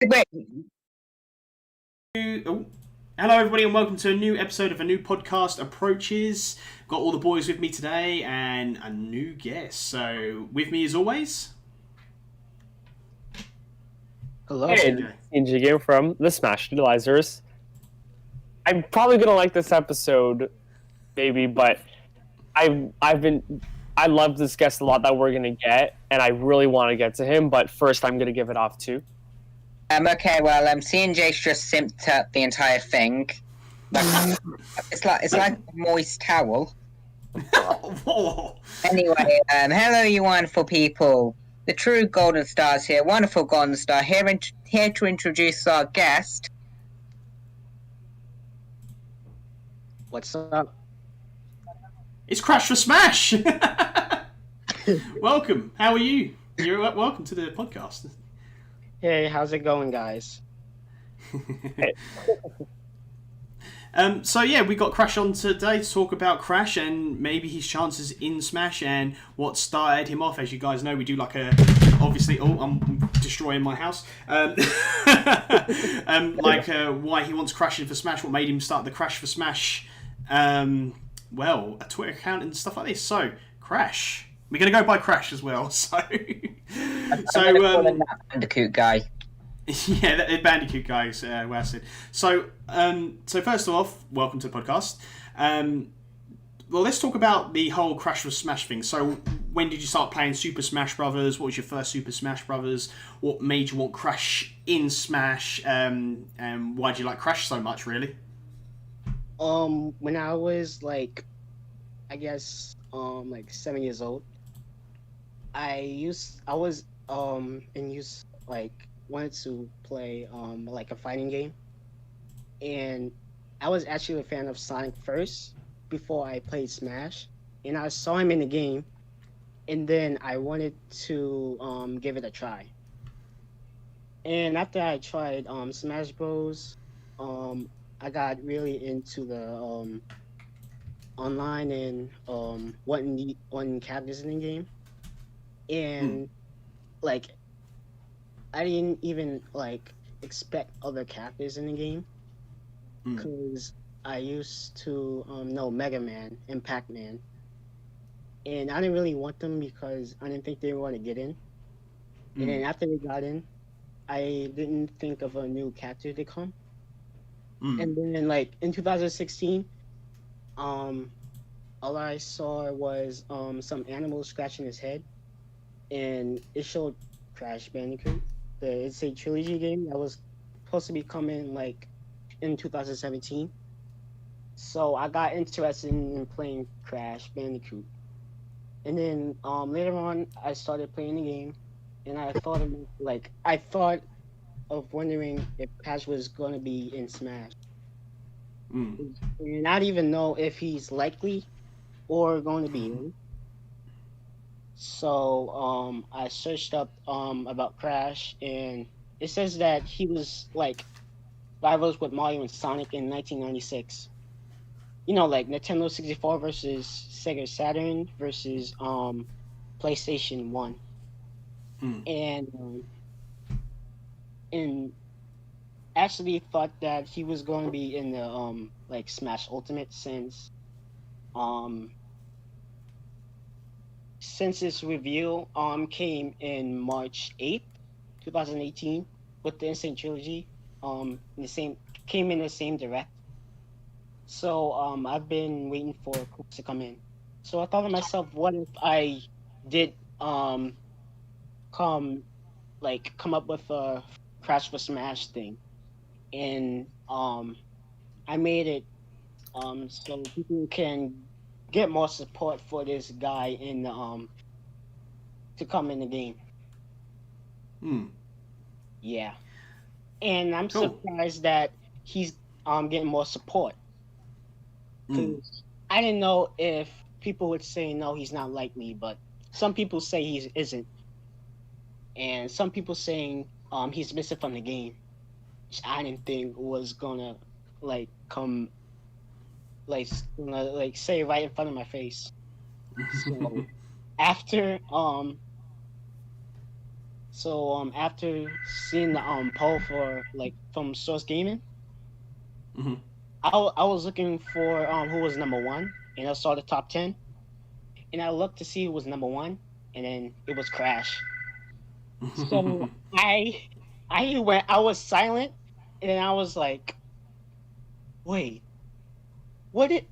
Wait, Oh, hello, everybody, and welcome to a new episode of a new podcast approaches. Got all the boys with me today and a new guest. So, with me as always, hello. Hey, CJ. AntKeepsGaming from the Smashdlizers. I'm probably gonna like this episode, maybe, but I love this guest a lot that we're gonna get, and I really want to get to him. But first, I'm gonna give it off to. Okay, well, C&J's just simped up the entire thing. Like, it's like a moist towel. Whoa. Anyway, hello, you wonderful people. The true Golden Stars here, wonderful Golden Star, here to introduce our guest. What's up? It's CrashForSmash. Welcome. How are you? You're welcome to the podcast. Hey, how's it going, guys? So yeah, we got Crash on today to talk about Crash and maybe his chances in Smash and what started him off. As you guys know, we do like a obviously. Oh, I'm destroying my house. Why he wants Crashing for Smash, what made him start the CrashForSmash. A Twitter account and stuff like this. So Crash, we're gonna go by Crash as well. So Bandicoot guy. yeah, the Bandicoot guys, well said. So first off, welcome to the podcast. Well, let's talk about the whole CrashForSmash thing. So, when did you start playing Super Smash Brothers? What was your first Super Smash Brothers? What made you want Crash in Smash? And why did you like Crash so much, really? When I was like 7 years old, wanted to play like a fighting game, and I was actually a fan of Sonic first before I played Smash, and I saw him in the game, and then I wanted to give it a try. And after I tried Smash Bros, I got really into the online and wanting characters in the game, and like I didn't even expect other characters in the game because I used to know Mega Man and Pac-Man, and I didn't really want them because I didn't think they were going to get in. And then after they got in, I didn't think of a new character to come. And then in 2016, all I saw was some animal scratching his head, and it showed Crash Bandicoot. It's a trilogy game that was supposed to be coming in 2017. So I got interested in playing Crash Bandicoot. And then later on I started playing the game, and I thought of wondering if Crash was gonna be in Smash. And I don't even know if he's likely or going to be in. So I searched up about Crash, and it says that he was rivals with Mario and Sonic in 1996. You know, like Nintendo 64 versus Sega Saturn versus PlayStation 1. And actually thought that he was going to be in the Smash Ultimate since its reveal came in March 8th, 2018 with the Insane Trilogy. Came in the same direct. So I've been waiting for Cooper to come in. So I thought to myself, what if I did come up with a CrashForSmash thing, and I made it so people can get more support for this guy in the to come in the game. Yeah, and I'm surprised that he's getting more support, because I didn't know if people would say no, he's not like me, but some people say he isn't, and some people saying he's missing from the game, which I didn't think was gonna come say right in front of my face. So after So after seeing the poll for like from Source Gaming, Hmm. I was looking for who was number one, and I saw the top 10, and I looked to see who was number one, and then it was Crash. So I was silent, and then I was like, wait, what did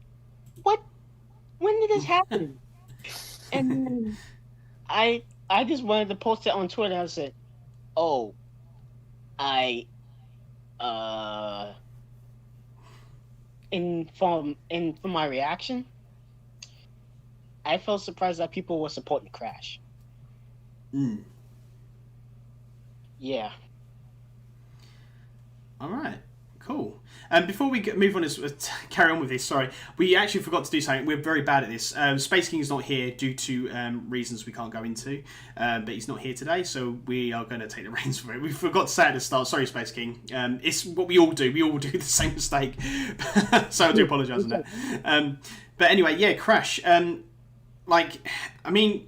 what when did this happen? And then I just wanted to post it on Twitter. I said, oh, I and from my reaction, I felt surprised that people were supporting Crash. Mm. Yeah. All right, cool. Before we move on, carry on with this. Sorry, we actually forgot to do something. We're very bad at this. Space King is not here due to reasons we can't go into, but he's not here today, so we are going to take the reins for it. We forgot to say at the start. Sorry, Space King. It's what we all do. We all do the same mistake, so I do apologise on that. But anyway, yeah, Crash. I mean,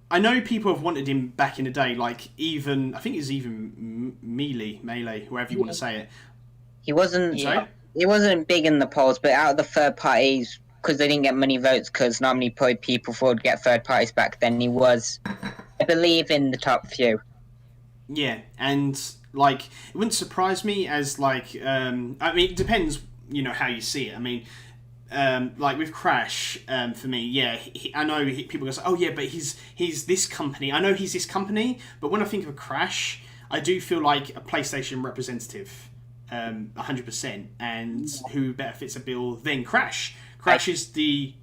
I know people have wanted him back in the day. Like I think it's even Melee, however you want to say it. He wasn't. Sorry? He wasn't big in the polls, but out of the third parties, because they didn't get many votes, because normally people would get third parties back then. He was, I believe, in the top few. Yeah, and like it wouldn't surprise me as like I mean, it depends, how you see it. I mean, like with Crash, for me, yeah, I know people go say, oh yeah, but he's this company. I know he's this company, but when I think of Crash, I do feel like a PlayStation representative, 100%. And who better fits a bill than Crash? Crash is the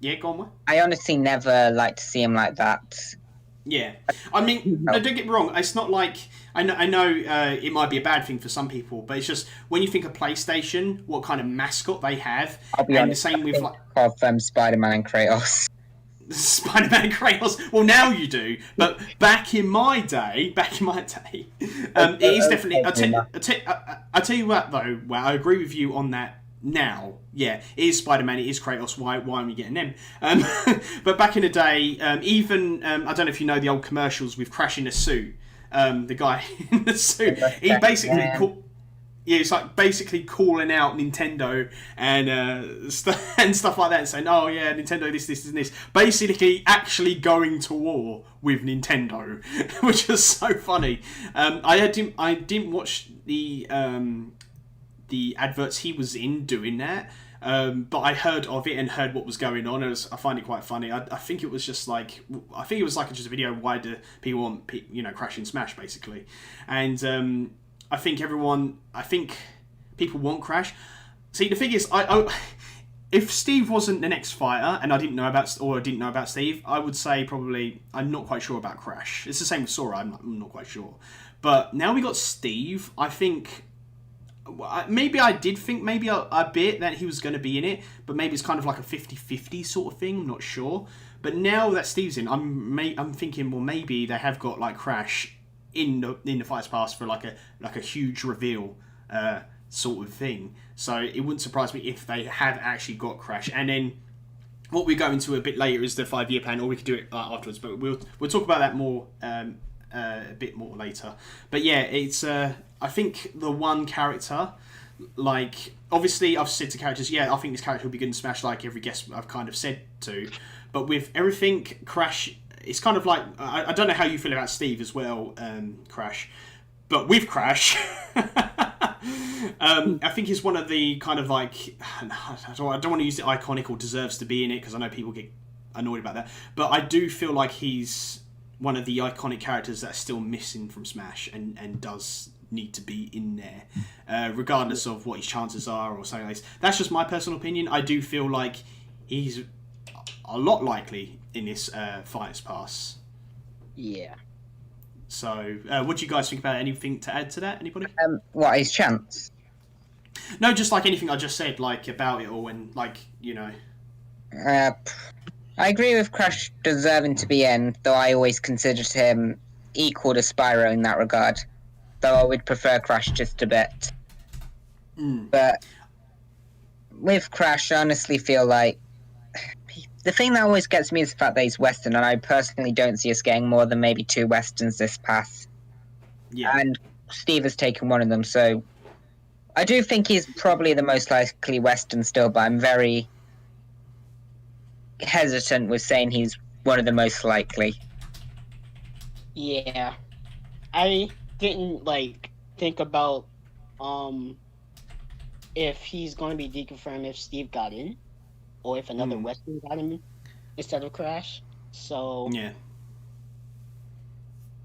yeah. Go on, what? I honestly never like to see him like that. Yeah, I mean, no, don't get me wrong. It's not like I know it might be a bad thing for some people, but it's just when you think of PlayStation, what kind of mascot they have, I'll be and honest, the same with like of Spider-Man and Kratos. Spider-Man and Kratos. Well, now you do, but back in my day, it is definitely. I tell you what, though, well, I agree with you on that. Now, yeah, it is Spider-Man, it is Kratos, why aren't we getting them? But back in the day, even, I don't know if you know the old commercials with Crash in a suit, the guy in the suit, he basically, it's like basically calling out Nintendo and stuff like that and saying, oh yeah, Nintendo this and this, basically actually going to war with Nintendo, which is so funny. I didn't watch the adverts he was in doing that, but I heard of it and heard what was going on. I find it quite funny. I think it was just like just a video. Why do people want Crash and Smash basically? And I think people want Crash. See, the thing is, if Steve wasn't the next fighter and I didn't know about Steve, I would say probably I'm not quite sure about Crash. It's the same with Sora. I'm not quite sure. But now we got Steve, I think. Maybe I did think maybe a bit that he was going to be in it, but maybe it's kind of like a 50-50 sort of thing. I'm not sure. But now that Steve's in, I'm thinking, well, maybe they have got like Crash in the Fights Pass for like a huge reveal sort of thing. So it wouldn't surprise me if they have actually got Crash. And then what we go into a bit later is the 5-year plan, or we could do it afterwards. But we'll talk about that more a bit more later. But yeah, it's I think the one character, like obviously I've said to characters, yeah, I think this character will be good in Smash, like every guest I've kind of said to. But with everything, Crash, it's kind of like I don't know how you feel about Steve as well, Crash. But with Crash, I think he's one of the kind of like I don't want to use it iconic or deserves to be in it because I know people get annoyed about that. But I do feel like he's one of the iconic characters that's still missing from Smash and does need to be in there, regardless of what his chances are or something like this. That's just my personal opinion. I do feel like he's a lot likely in this Fighters Pass. Yeah. So, what do you guys think about it? Anything to add to that? Anybody? What, his chance? No, just like anything I just said, like about it all, and like I agree with Crash deserving to be in, though I always considered him equal to Spyro in that regard. Though I would prefer Crash just a bit. But with Crash, I honestly feel like the thing that always gets me is the fact that he's Western, and I personally don't see us getting more than maybe 2 Westerns this pass. Yeah. And Steve has taken one of them, so I do think he's probably the most likely Western still, but I'm very hesitant with saying he's one of the most likely. Yeah, I didn't think about if he's going to be deconfirmed if Steve got in, or if another Western got in instead of Crash. So yeah.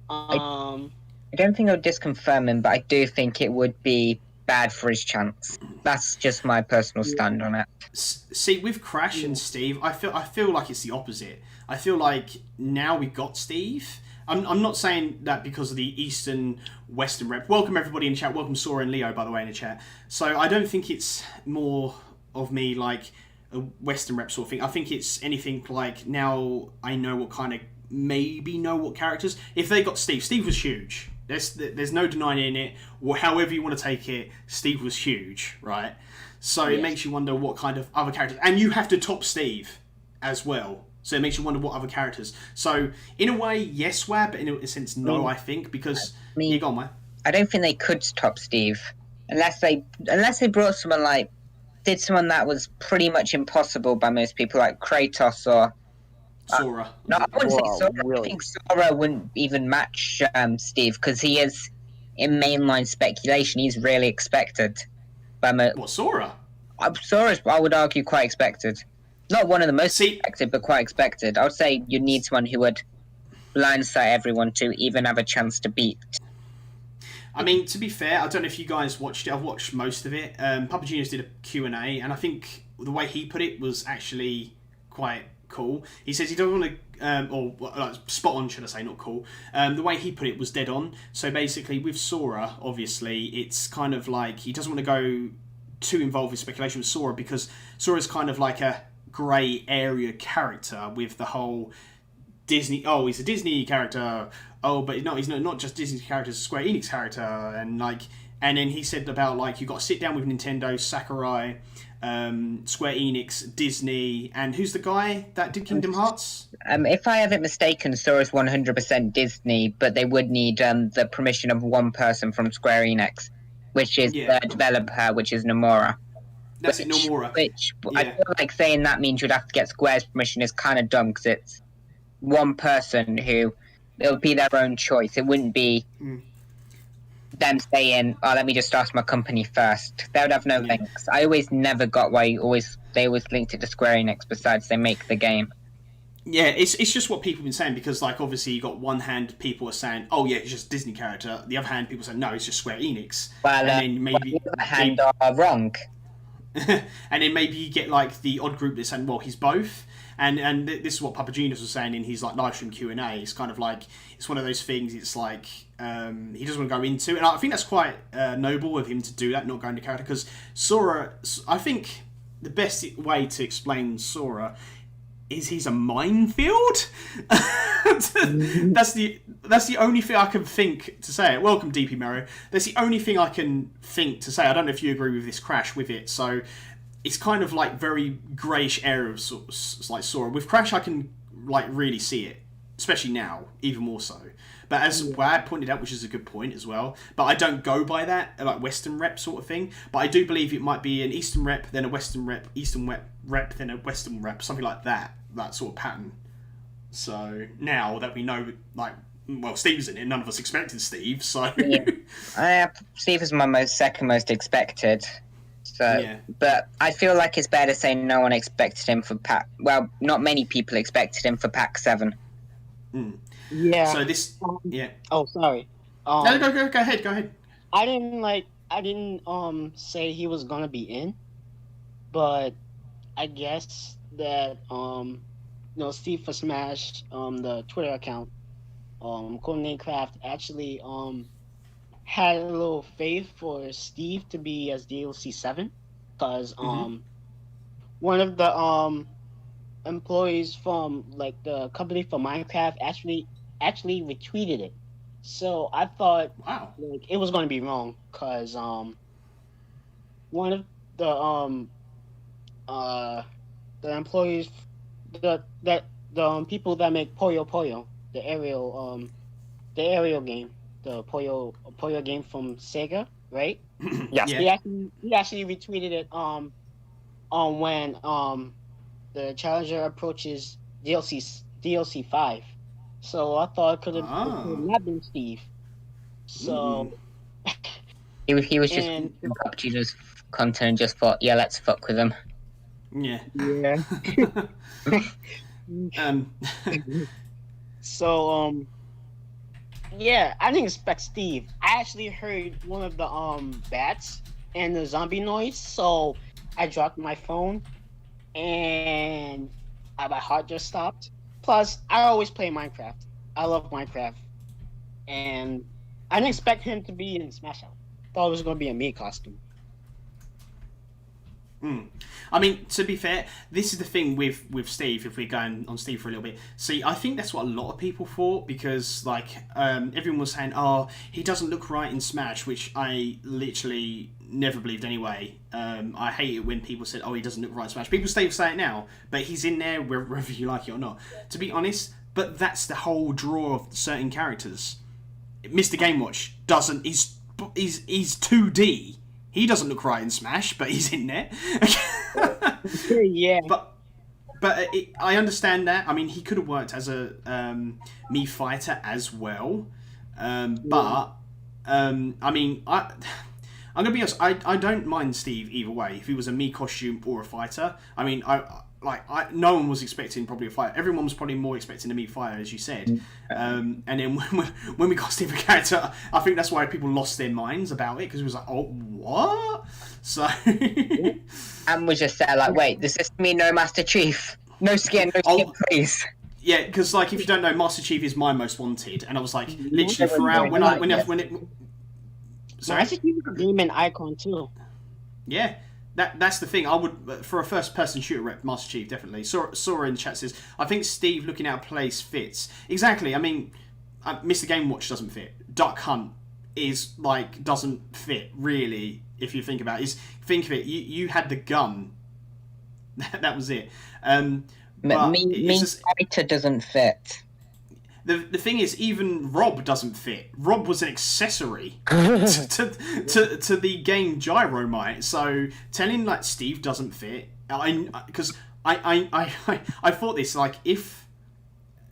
I don't think I would disconfirm him, but I do think it would be bad for his chance. That's just my personal stand on it. See, with Crash and Steve, I feel like it's the opposite. I feel like now we've got Steve. I'm not saying that because of the Eastern Western rep. Welcome everybody in chat. Welcome Sora and Leo, by the way, in the chat. So I don't think it's more of me like a Western rep sort of thing. I think it's anything like now I know what kind of what characters. If they got Steve was huge. There's no denying it. Or however you want to take it, Steve was huge, right? So it makes you wonder what kind of other characters, and you have to top Steve as well. So it makes you wonder what other characters. So in a way, yes, Wab, but in a sense, no. I think because you go on, man. I don't think they could top Steve unless they brought someone did someone that was pretty much impossible by most people, like Kratos or Sora. No, I wouldn't say Sora. Really? I think Sora wouldn't even match Steve because he is in mainline speculation. He's really expected. What, Sora? Sora's, I would argue, quite expected. Not one of the most expected, but quite expected. I would say you need someone who would blindside everyone to even have a chance to beat. I mean, to be fair, I don't know if you guys watched it. I've watched most of it. Papa Genius did a Q&A, and I think the way he put it was actually quite cool. He says he doesn't want to, spot on, should I say, not cool. The way he put it was dead on. So basically, with Sora, obviously, it's kind of like he doesn't want to go too involved with speculation with Sora because Sora's kind of like a grey area character with the whole Disney. Oh, he's a Disney character. Oh, but no, he's not just Disney character. He's a Square Enix character, and then he said about you got to sit down with Nintendo, Sakurai, Square Enix, Disney, and who's the guy that did Kingdom Hearts? If I haven't mistaken, Sora's 100% Disney, but they would need the permission of one person from Square Enix, which is the developer, which is Nomura. That's it, Nomura. I feel like saying that means you'd have to get Square's permission is kind of dumb because it's one person who it would be their own choice. It wouldn't be them saying, "Oh, let me just start my company first." They would have no links. I always never got why they always linked it to Square Enix. Besides, they make the game. Yeah, it's just what people have been saying because obviously you got one hand people are saying, "Oh yeah, it's just a Disney character." The other hand people say, "No, it's just Square Enix." Well, and then maybe the other hand are wrong. and then maybe you get the odd group that's saying, "Well, he's both." And this is what Papa Genius was saying in his live stream Q&A. It's kind of it's one of those things. It's he doesn't want to go into, and I think that's quite noble of him to do that, not go into character. Because Sora, I think the best way to explain Sora is he's a minefield. That's the only thing I can think to say it. Welcome, DP Mario. That's the only thing I can think to say. I don't know if you agree with this, Crash, with it. So it's kind of very greyish area of Sora. With Crash, I can really see it, especially now, even more so. But as Wad pointed out, which is a good point as well, but I don't go by that, Western rep sort of thing. But I do believe it might be an Eastern rep, then a Western rep, Eastern rep, then a Western rep, something like that sort of pattern. So now that we know, Steve's in it, none of us expected Steve, so... Yeah. Steve is my second most expected. So, but I feel like it's better to say no one expected him for pack. Well, not many people expected him for pack 7. Yeah. So this, Oh, sorry. No, go ahead. I didn't say he was gonna be in, but I guess that Steve for Smash, the Twitter account, Codename Craft actually had a little faith for Steve to be as DLC 7 because one of the employees from the company for Minecraft actually retweeted it. So I thought it was going to be wrong because one of the employees the people that make Puyo Puyo, the aerial game, the Puyo game from Sega, right? Yes. Yeah. He actually retweeted it on when the challenger approaches DLC 5. So I thought it could have not been Steve. So He was just and up to just content and just thought, yeah, let's fuck with him. Yeah. yeah. um, So yeah, I didn't expect Steve. I actually heard one of the bats and the zombie noise, so I dropped my phone and my heart just stopped. Plus, I always play Minecraft. I love Minecraft, and I didn't expect him to be in Smash Out. Thought it was going to be a me costume. I mean, to be fair, this is the thing with Steve, if we're going on Steve for a little bit. See, I think that's what a lot of people thought, because, like, everyone was saying, oh, he doesn't look right in Smash, which I literally never believed anyway. I hate it when people said, oh, he doesn't look right in Smash. People still say it now, but he's in there whether you like it or not. To be honest, but that's the whole draw of certain characters. Mr. Game Watch doesn't, he's 2D. He doesn't look right in Smash, but he's in there. Yeah. But I understand that. I mean, he could have worked as a Mii fighter as well. I mean, I'm gonna be honest. I don't mind Steve either way. If he was a Mii costume or a fighter, I mean, no one was expecting probably a fighter. Everyone was probably more expecting a Mii fighter, as you said. And then when we got Steve a character, I think that's why people lost their minds about it, because it was like, oh, what? So. And was just there like, wait, does this mean no Master Chief? No skin, please. Yeah, because like if you don't know, Master Chief is my most wanted, and I was like literally throughout when it. Sorry, Master Chief is a gaming icon too. Yeah, that's the thing. I would for a first-person shooter rep, Master Chief definitely. Sora in the chat says, I think Steve looking out of place fits exactly. I mean, Mr. Game Watch doesn't fit. Duck Hunt is like doesn't fit really. If you think about it, think of it. You had the gun. That was it. Fighter doesn't fit. The thing is, even Rob doesn't fit. Rob was an accessory to the game Gyromite. So telling like Steve doesn't fit, because I thought this, like, if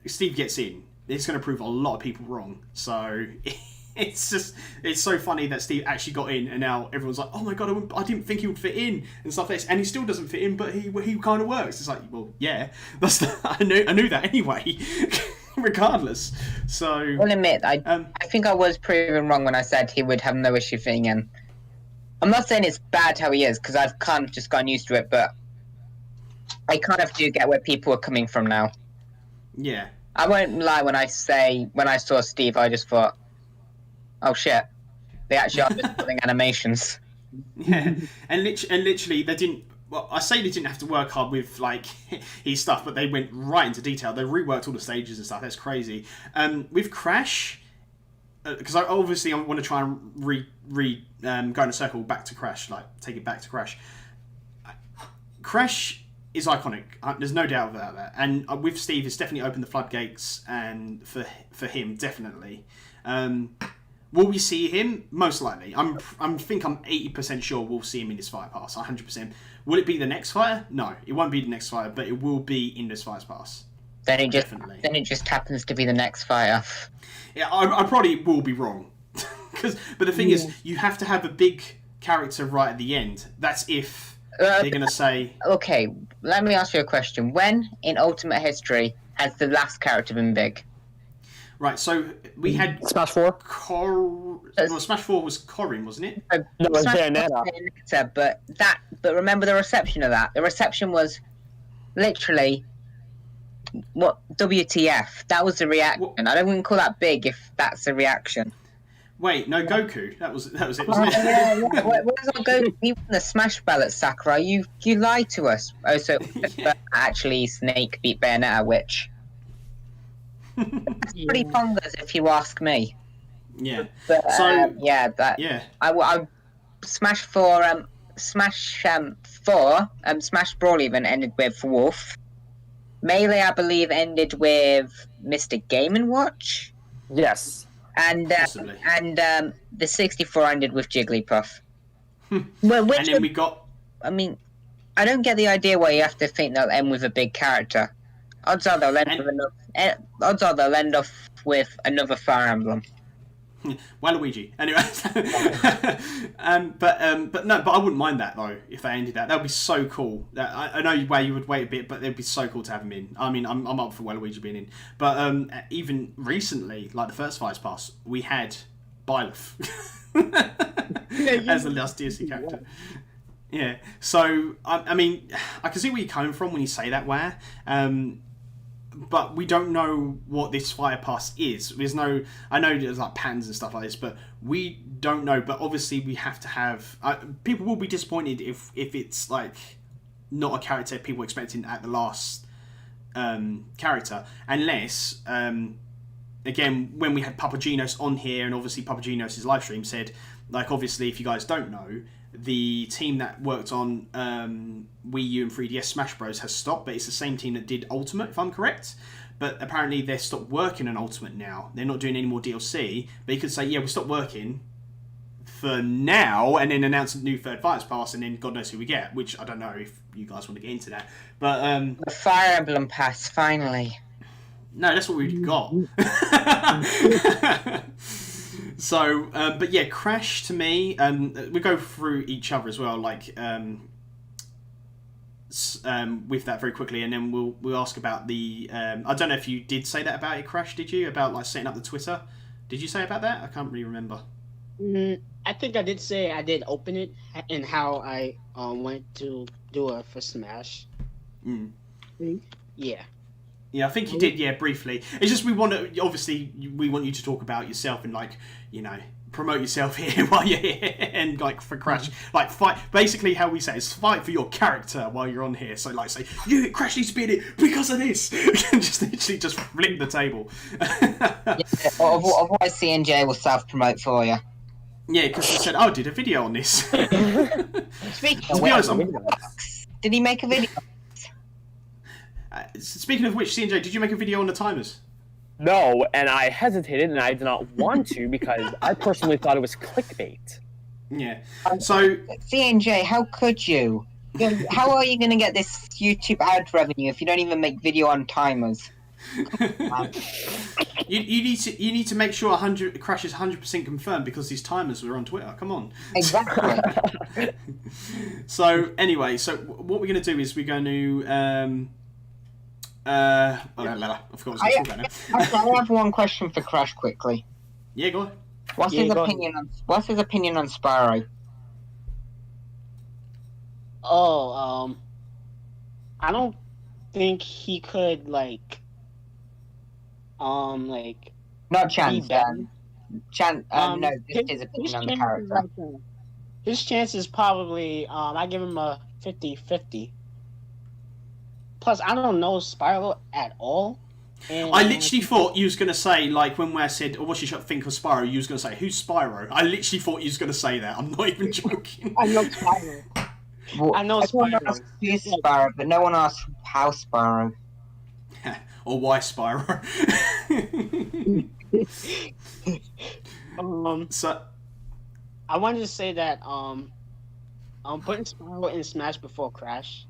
Steve gets in, it's going to prove a lot of people wrong. So it's so funny that Steve actually got in, and now everyone's like, oh my god, I didn't think he would fit in and stuff like this, and he still doesn't fit in, but he kind of works. It's like, well, yeah, I knew that anyway. Regardless, so I'll admit, I think I was proven wrong when I said he would have no issue fitting in. I'm not saying it's bad how he is, because I've kind of just gotten used to it, but I kind of do get where people are coming from now. Yeah, I won't lie when I saw Steve, I just thought, oh shit, they actually are just putting animations. Yeah, and literally they didn't. Well, I say they didn't have to work hard with like his stuff, but they went right into detail. They reworked all the stages and stuff. That's crazy. With Crash, because I want to try and go in a circle back to Crash, like take it back to Crash. Crash is iconic. There's no doubt about that. And with Steve, it's definitely opened the floodgates, and for him, definitely. Will we see him? Most likely. I'm 80% sure we'll see him in this fight pass. 100%. Will it be the next fighter? No, it won't be the next fighter, but it will be in this fight pass. Then it just happens to be the next fighter. Yeah, I probably will be wrong. But the thing is, you have to have a big character right at the end. That's if they're going to say... Okay, let me ask you a question. When in Ultimate History has the last character been big? Right, so we had Smash 4? Smash 4 was Corrin, wasn't it? No, it was Bayonetta. But remember the reception of that. The reception was literally what WTF. That was the reaction. I wouldn't call that big if that's the reaction. Wait, no, Goku. That was it, wasn't it? Yeah. Where's our Goku? He won the Smash ballot, Sakurai. You lied to us. Oh, so actually Snake beat Bayonetta, which. That's pretty bonkers if you ask me. Yeah. But, so I Smash 4 Smash Brawl even ended with Wolf. Melee, I believe, ended with Mr. Game & Watch, Yes. and Possibly. The 64 ended with Jigglypuff. And then we got. I mean, I don't get the idea why you have to think they'll end with a big character. Odds are they'll end off with another Fire Emblem. Waluigi. Anyway, but I wouldn't mind that though if they ended that. That would be so cool. I know where you would wait a bit, but it'd be so cool to have him in. I mean, I'm up for Waluigi being in. But even recently, like the first Fights Pass, we had Byleth as the last DLC character. Yeah. So I mean, I can see where you're coming from when you say that, where. But we don't know what this Fire Pass is. There's no... I know there's like patterns and stuff like this, but we don't know. But obviously we have to have... people will be disappointed if it's like not a character people expecting at the last character. Unless, again, when we had Papagenos on here, and obviously Papagenos' live stream said, like, obviously, if you guys don't know, the team that worked on Wii U and 3DS Smash Bros has stopped, but it's the same team that did Ultimate, if I'm correct. But apparently they've stopped working on Ultimate now. They're not doing any more DLC. But you could say, yeah, we'll stop working for now, and then announce a new third Fights Pass, and then God knows who we get, which I don't know if you guys want to get into that. But the Fire Emblem Pass, finally. No, that's what we've got. So, but yeah, Crash to me, we go through each other as well, like with that very quickly, and then we'll ask about the. I don't know if you did say that about it, Crash. Did you about like setting up the Twitter? Did you say about that? I can't really remember. I think I did say I did open it and how I went to do it for Smash. Yeah. Yeah, I think you did. Yeah, briefly. It's just we want to. Obviously, we want you to talk about yourself and like promote yourself here while you're here, and like for Crash, like fight. Basically, how we say is fight for your character while you're on here. So like say, yeah, Crash needs to be in it because of this. Just literally just flip the table. Otherwise, CNJ will self-promote for you. Yeah, because he said, "Oh, I did a video on this." Speaking of which, did he make a video? Speaking of which, CNJ, did you make a video on the timers? No, and I hesitated, and I did not want to because I personally thought it was clickbait. Yeah. So CNJ, how could you? How are you going to get this YouTube ad revenue if you don't even make video on timers? you need to make sure Crash is 100% confirmed because these timers were on Twitter. Come on. Exactly. So anyway, so what we're going to do is we're going to. I forgot what I was going to talk about now. I have one question for Crash quickly. Yeah, go on. What's his opinion on Spyro? I don't think he could like not Chance. Chance. No, just his opinion on the character. His chance is probably I give him a 50-50. Plus, I don't know Spyro at all. And I literally thought you was going to say, like, when I said, what you should think of Spyro, you was going to say, who's Spyro? I literally thought you was going to say that. I'm not even joking. I know Spyro. Well, I know Spyro. Who's Spyro, but no one asks how Spyro. Or why Spyro. So, I wanted to say that putting Spyro in Smash before Crash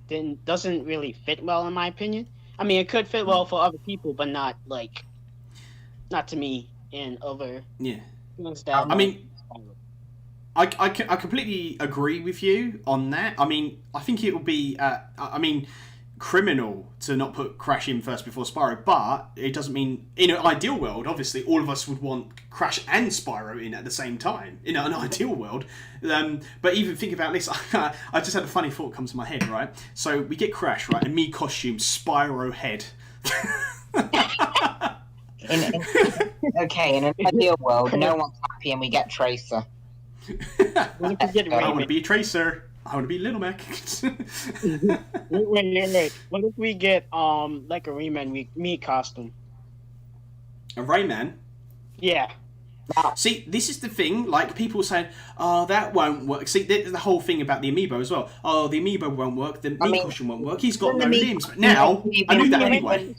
doesn't really fit well in my opinion. I mean, it could fit well for other people, but not to me and other. Yeah. I mean, I completely agree with you on that. I mean, I think it would be, criminal to not put Crash in first before Spyro, but it doesn't mean, in an ideal world, obviously, all of us would want Crash and Spyro in at the same time, in an ideal world. But even think about this, I just had a funny thought come to my head, right? So we get Crash, right, and me costume, Spyro head. In an ideal world, no one's happy and we get Tracer. I want to be Tracer. I want to be Little Mac. Wait. What if we get like a Rayman me costume? A Rayman? Yeah. See, this is the thing. Like people saying, "Oh, that won't work." See, the whole thing about the amiibo as well. Oh, the amiibo won't work. The meat cushion won't work. He's got no limbs. But now I knew that anyway.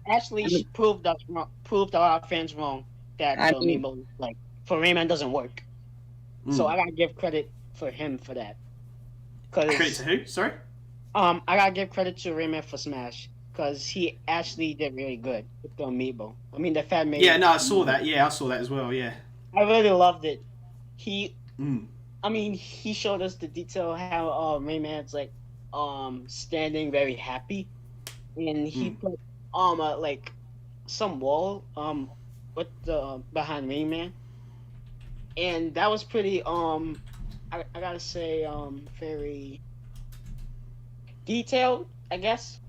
Actually, proved us wrong, proved our fans wrong that the amiibo like for Rayman doesn't work. So I gotta give credit for him for that. Credit to who? Sorry. I gotta give credit to Rayman for Smash because he actually did really good with the amiibo. I mean, the fat man. Yeah, no, I saw that. Yeah, I saw that as well. Yeah. I really loved it. I mean, he showed us the detail how Rayman's like standing very happy, and he put like some wall with the behind Rayman, and that was pretty I gotta say very detailed, I guess.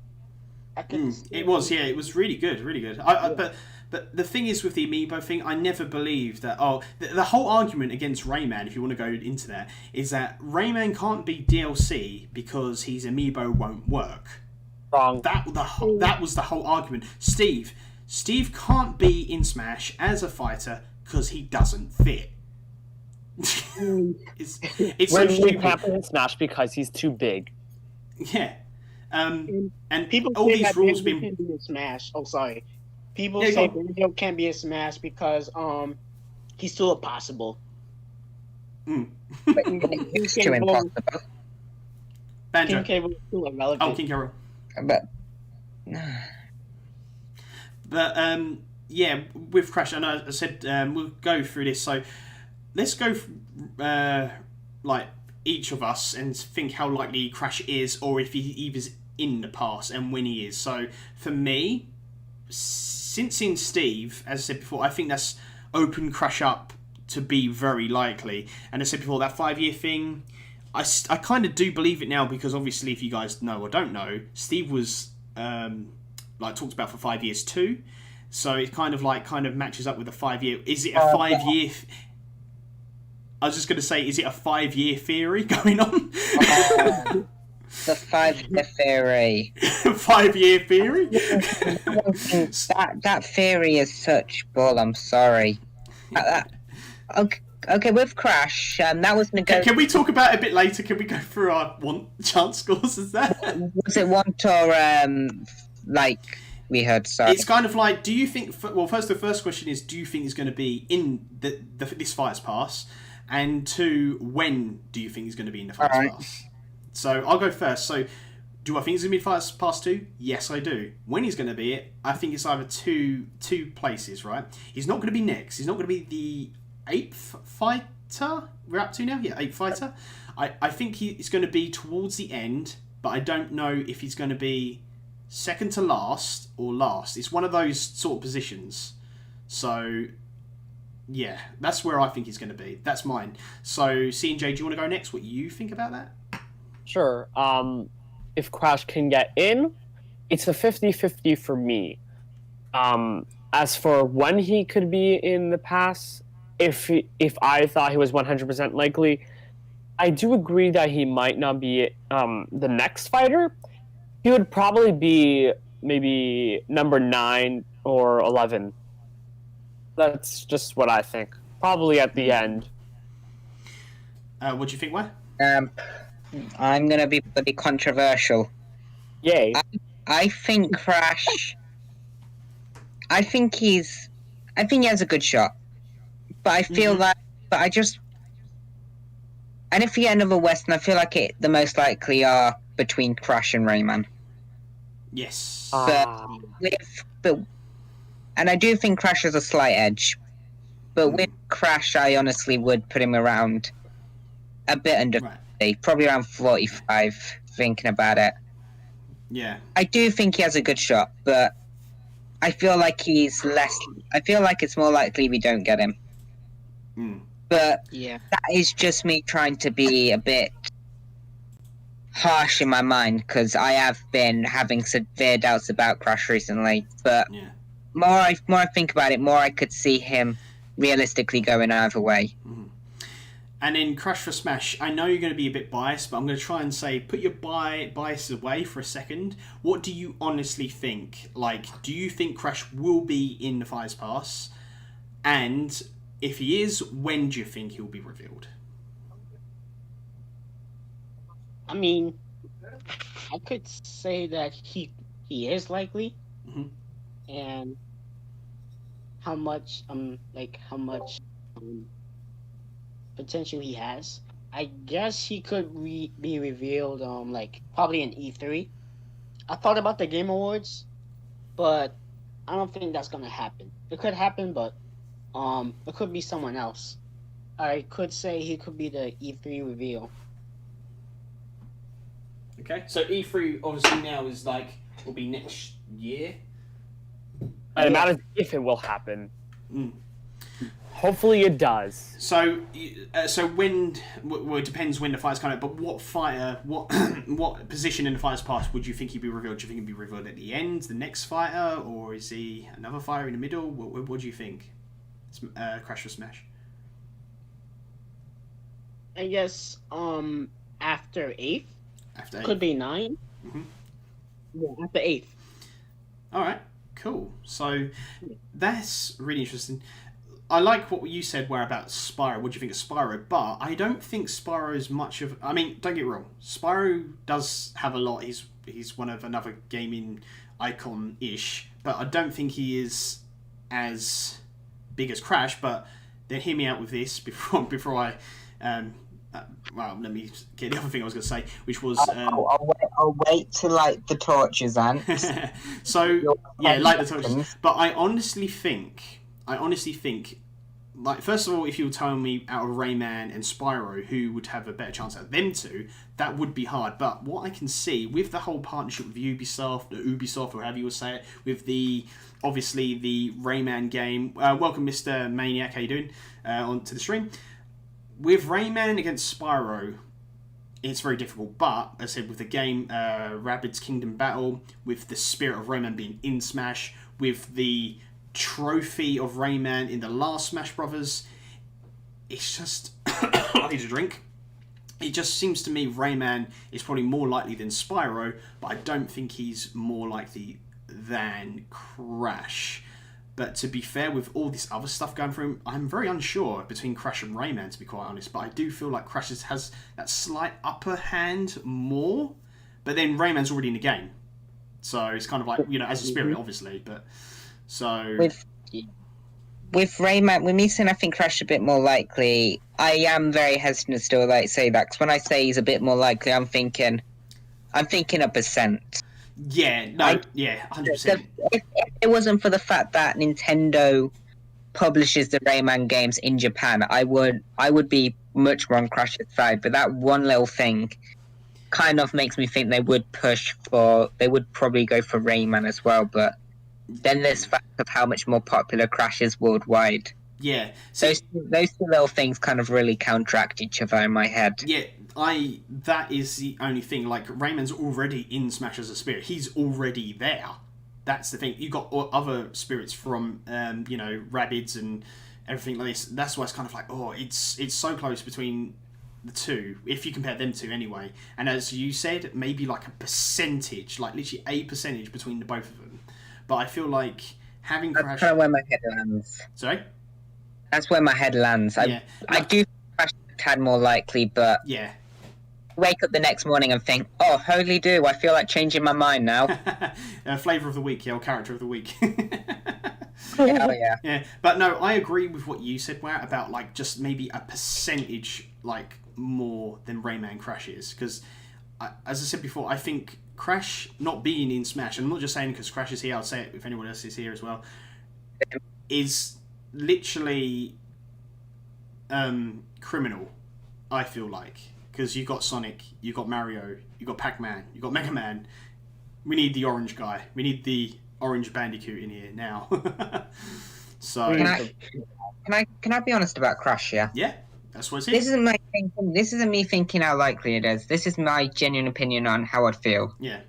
It was, yeah, it was really good, really good. But the thing is with the amiibo thing, I never believed that. Oh, the whole argument against Rayman, if you want to go into that, is that Rayman can't be DLC because his amiibo won't work. Wrong. That was the whole argument. Steve can't be in Smash as a fighter because he doesn't fit. it's so stupid. Happen in Smash because he's too big. Yeah. And people all say these that rules Banjo been can't be in Smash. Oh, sorry. People say Banjo can't be in Smash because he's too impossible. But he's too impossible. Banjo. King Cable is too irrelevant. Oh, King Carol. But yeah, with Crash, and I said we'll go through this. So let's go like each of us and think how likely Crash is, or if he was in the past and when he is. So for me, since seeing Steve, as I said before, I think that's opened Crash up to be very likely. And as I said before, that 5-year thing, I kind of do believe it now, because obviously, if you guys know or don't know, Steve was like talked about for 5 years too. So it kind of matches up with the 5-year. Is it a 5-year? I was just going to say, is it a 5-year theory going on? The 5-year theory. 5-year theory? that theory is such bull. I'm sorry. Okay, with Crash, that was Can we talk about it a bit later? Can we go through our chance scores? Is that? Was it want or like we heard? Sorry. It's kind of like, do you think? Well, the first question is, do you think it's going to be in this Fighters Pass? And 2, when do you think he's going to be in the Fighters Pass? So I'll go first. So, do I think he's going to be in Fighters Pass 2? Yes, I do. When he's going to be it, I think it's either two places, right? He's not going to be next. He's not going to be the 8th fighter we're up to now. Yeah, 8th fighter. I think he's going to be towards the end, but I don't know if he's going to be second to last or last. It's one of those sort of positions. So, yeah, that's where I think he's going to be. That's mine. So, C&J, do you want to go next? What you think about that? Sure. If Crash can get in, it's a 50-50 for me. As for when he could be in the pass, if I thought he was 100% likely, I do agree that he might not be the next fighter. He would probably be maybe number 9 or 11. That's just what I think. Probably at the end. What do you think, Wah? I'm gonna be pretty controversial. Yay! I think Crash. I think he has a good shot, but I feel that. But I just. And if you get another Western, I feel like the most likely are between Crash and Rayman. Yes. And I do think Crash has a slight edge, but with Crash, I honestly would put him around a bit under 50, probably around 45. Thinking about it, yeah, I do think he has a good shot, but I feel like he's less. I feel like it's more likely we don't get him. But yeah, that is just me trying to be a bit harsh in my mind, because I have been having severe doubts about Crash recently. But more I think about it, more I could see him realistically going either way. And in CrashForSmash, I know you're going to be a bit biased, but I'm going to try and say, put your bias away for a second. What do you honestly think? Like, do you think Crash will be in the Fighters Pass? And if he is, when do you think he'll be revealed? I mean, I could say that he is likely, Mhm. and how much potential he has. I guess he could be revealed like probably in E3. I thought about the Game Awards, but I don't think that's gonna happen. It could happen, but it could be someone else. I could say he could be the E3 reveal. Okay, so E3 obviously now is will be next year. And it matters if it will happen. Mm. Hopefully it does. So when it depends when the fight's coming out. But what fighter, what position in the fighter's path would you think he'd be revealed? Do you think he'd be revealed at the end, the next fighter, or is he another fighter in the middle? What do you think? CrashForSmash. I guess after 8th. After 8th. Could be 9. Mm-hmm. Yeah, after 8th. All right, cool. So that's really interesting. I like what you said about Spyro. What do you think of Spyro? But I don't think Spyro's much of... I mean, don't get me wrong. Spyro does have a lot. He's one of another gaming icon-ish. But I don't think he is as big as Crash. But then hear me out with this before I... well, let me get the other thing I was going to say, which was... I'll wait to light the torches, Ant. So, yeah, light the torches. But I honestly think, like, first of all, if you were telling me out of Rayman and Spyro who would have a better chance at them two, that would be hard. But what I can see with the whole partnership with Ubisoft, or however you would say it, with obviously the Rayman game. Welcome, Mr. Maniac. How you doing? Onto the stream. With Rayman against Spyro, it's very difficult. But as I said, with the game Rabbids Kingdom Battle, with the spirit of Rayman being in Smash, with the trophy of Rayman in the last Smash Brothers, it's just... I need a drink. It just seems to me Rayman is probably more likely than Spyro, but I don't think he's more likely than Crash. But to be fair, with all this other stuff going for him, I'm very unsure between Crash and Rayman, to be quite honest. But I do feel like Crash has that slight upper hand more. But then Rayman's already in the game. So it's kind of like, as a spirit, obviously. But so... With Rayman, with me saying I think Crash is a bit more likely, I am very hesitant to still say that. Because when I say he's a bit more likely, I'm thinking a percent. Yeah, no, 100%. If it wasn't for the fact that Nintendo publishes the Rayman games in Japan, I would be much more on Crash's side. But that one little thing kind of makes me think they would probably go for Rayman as well. But then there's fact of how much more popular Crash is worldwide. Yeah. Those two little things kind of really counteract each other in my head. Yeah, that is the only thing. Like, Rayman's already in Smash as a spirit. He's already there. That's the thing. You've got other spirits from, Rabbids and everything like this. That's why it's kind of like, it's so close between the two, if you compare them two anyway. And as you said, maybe like a percentage, like literally a percentage between the both of them. But I feel like having Crash... That's kind of where my head lands. Sorry? That's where my head lands. Yeah. I do think Crash is a tad more likely, but... Yeah. Wake up the next morning and think, oh, holy do, I feel like changing my mind now. Flavour of the week, or character of the week. Oh, yeah. Yeah, but no, I agree with what you said, Ware, about like just maybe a percentage like more than Rayman Crash is. Because, as I said before, I think Crash not being in Smash, and I'm not just saying because Crash is here, I'll say it if anyone else is here as well, is literally criminal, I feel like. Because you've got Sonic, you've got Mario, you've got Pac-Man, you've got Mega Man. We need the orange guy. We need the orange Bandicoot in here now. So Can I be honest about Crash? Yeah. Yeah, that's what it's. This isn't my thinking. This isn't me thinking how likely it is. This is my genuine opinion on how I'd feel. Yeah.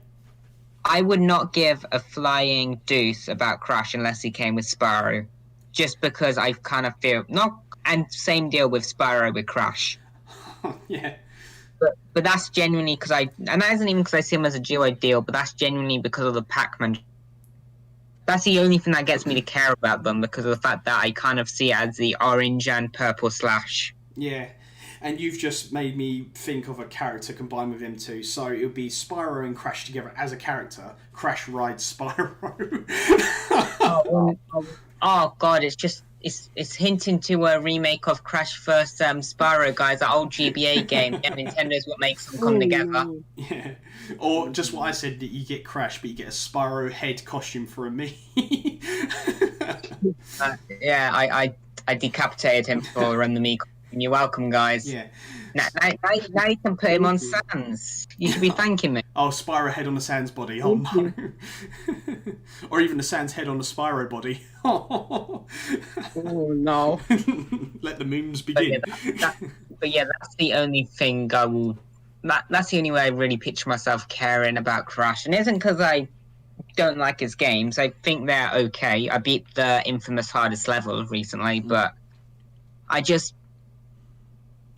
I would not give a flying deuce about Crash unless he came with Spyro, just because I kind of feel and same deal with Spyro with Crash. Yeah. But that's genuinely because and that isn't even because I see him as a duo deal, but that's genuinely because of the Pac-Man. that's the only thing that gets me to care about them, because of the fact that I kind of see it as the orange and purple slash. Yeah. And you've just made me think of a character combined with them two. So it would be Spyro and Crash together as a character. Crash rides Spyro. Oh god, it's hinting to a remake of Crash vs Spyro, guys, that old GBA game. Yeah, Nintendo's what makes them come together. Yeah. Or just what I said, that you get Crash, but you get a Spyro head costume for a me. Yeah, I decapitated him for the me. You're welcome, guys. Yeah. Now you can put him on Sans. You should be thanking me. Oh, Spyro head on the Sans body. Oh no. Or even the Sans head on the Spyro body. Oh no. Let the memes begin. But yeah, that's the only thing I will. That's the only way I really picture myself caring about Crash, and it isn't because I don't like his games. I think they're okay. I beat the infamous hardest level recently, but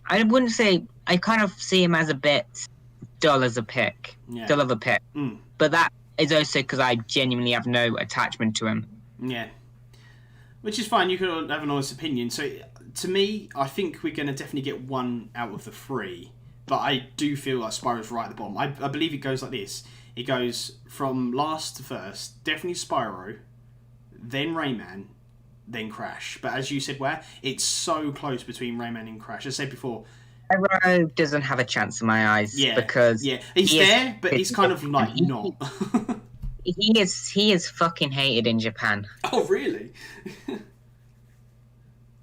I wouldn't say, I kind of see him as a bit dull as a pick. Yeah. Dull of a pick. Mm. But that is also because I genuinely have no attachment to him. Yeah. Which is fine, you can have an honest opinion. So, to me, I think we're going to definitely get one out of the three. But I do feel like Spyro's right at the bottom. I believe it goes like this. It goes from last to first, definitely Spyro, then Rayman, then Crash. But as you said, it's so close between Rayman and Crash. As I said before, Spyro doesn't have a chance in my eyes. yeah, because he's there, but he's kind of like not. He is fucking hated in Japan. Oh, really?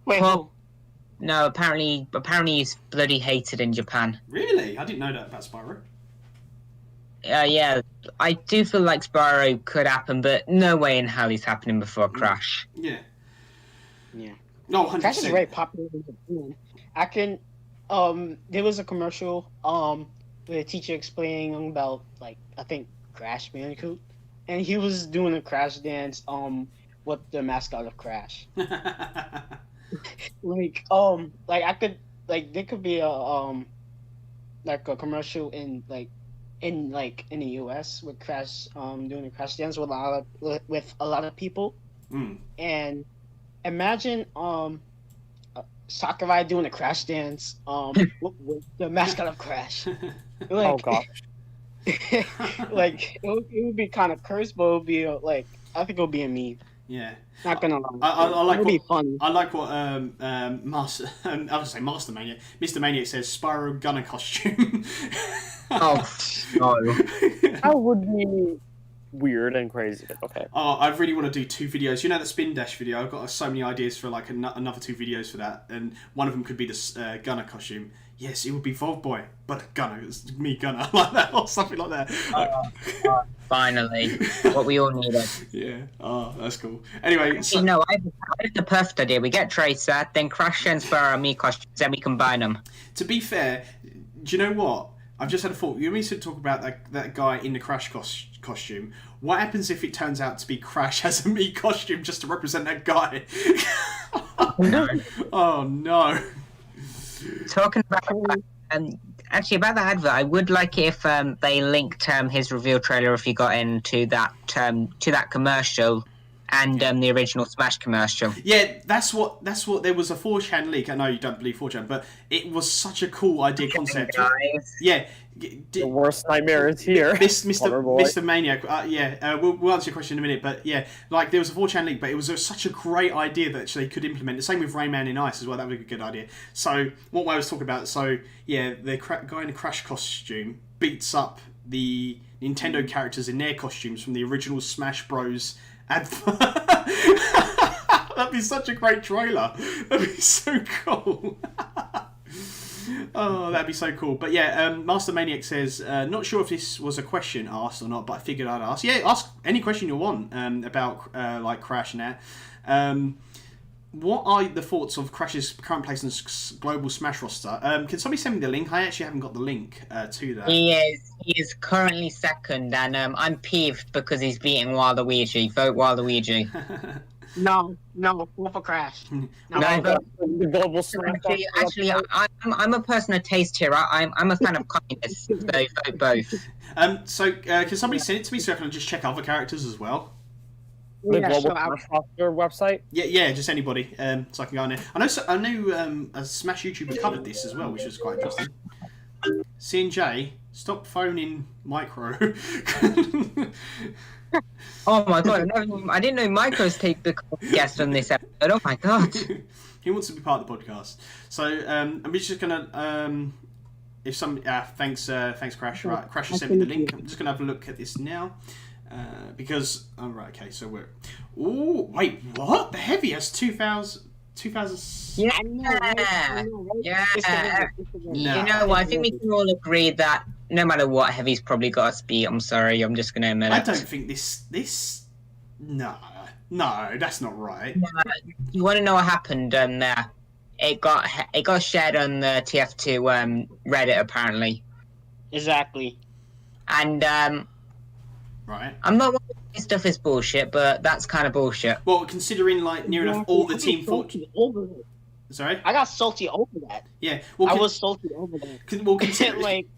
Wait, Well, no, apparently he's bloody hated in Japan. Really? I didn't know that about Spyro. Yeah, I do feel like Spyro could happen, but no way in hell he's happening before Crash. Yeah. yeah. No, 100%. Crash is very popular in Japan. I can. There was a commercial. With a teacher explaining about, like, I think Crash Bandicoot, and he was doing a Crash dance. With the mascot of Crash. Like I could, like, there could be a like a commercial in the US with Crash doing a Crash dance with a lot of people. And imagine Sakurai doing a Crash dance with the mascot of Crash. Like, Oh gosh. like it would be kind of cursed, but it would be I think it would be a meme. Yeah. Not gonna lie. I like it would be funny. I like what Master I was gonna say Master Maniac. Mr. Maniac says Spyro Gunner costume. Oh no! That would be weird and crazy. Okay. Oh, I really want to do 2 videos. You know that Spin Dash video? I've got so many ideas for like another 2 videos for that, and one of them could be the Gunner costume. Yes, it would be Vault Boy, but Gunner, it's me Gunner, like that, or something like that. Finally, what we all needed. Yeah. Oh, that's cool. Anyway, so, No, I have the perfect idea. We get Tracer, then Crash and Spyro and me costumes, then we combine them. to be fair, do you know what? I've just had a thought. You want me to talk about that guy in the Crash costume. What happens if it turns out to be Crash as a me costume just to represent that guy? No. Oh no. Talking about actually about that advert, I would like it if they linked his reveal trailer if you got into that commercial and the original Smash commercial. Yeah, that's what there was a 4chan leak. I know you don't believe 4chan, but it was such a cool idea concept. Guys. Yeah. The worst nightmare is here. Mr. Maniac, we'll answer your question in a minute, but yeah, like there was a 4chan leak, but it was such a great idea that they could implement. The same with Rayman in Ice as well, that would be a good idea. So, what I was talking about, yeah, the guy in a Crash costume beats up the Nintendo characters in their costumes from the original Smash Bros. Advert. That'd be such a great trailer. That'd be so cool. Oh, that'd be so cool. But yeah, Master Maniac says, not sure if this was a question asked or not, but I figured I'd ask. Yeah, ask any question you want about like Crash and that. What are the thoughts of Crash's current place in the global Smash roster? Can somebody send me the link? I actually haven't got the link to that. He is currently second, and I'm peeved because he's beating WAHluigi. Vote WAHluigi. No, vote for Crash. No, The global Smash. actually, I'm a person of taste here. I'm a fan of kindness, so vote both. So can somebody send it to me so I can just check other characters as well? The Yeah, global sure, I'll- Smash roster website? Yeah, just anybody. So I can go on there. I know a Smash YouTuber covered this as well, which was quite interesting. C&J, stop phoning Micro. Oh my god, I didn't know Micros take the guest on this episode. Oh my god. He wants to be part of the podcast. So I'm just gonna if some thanks Crash. Right, Crash has sent me the link. I'm just gonna have a look at this now. Because okay, so we're wait, what? The Heavy has 2000 Yeah. I know, right? Yeah. No. You know what? I think we can all agree that no matter what, Heavy's probably got a speed. I'm sorry, I'm just gonna admit it. I don't think this. No, that's not right. You want to know what happened? There, it got shared on the TF2 Reddit apparently, Exactly. and Right. I'm not. This stuff is bullshit, but that's kind of bullshit. Well, considering like near enough all the Team Fortress. Over it. Sorry. I got salty over that. Yeah. Well, I was salty over that. Well,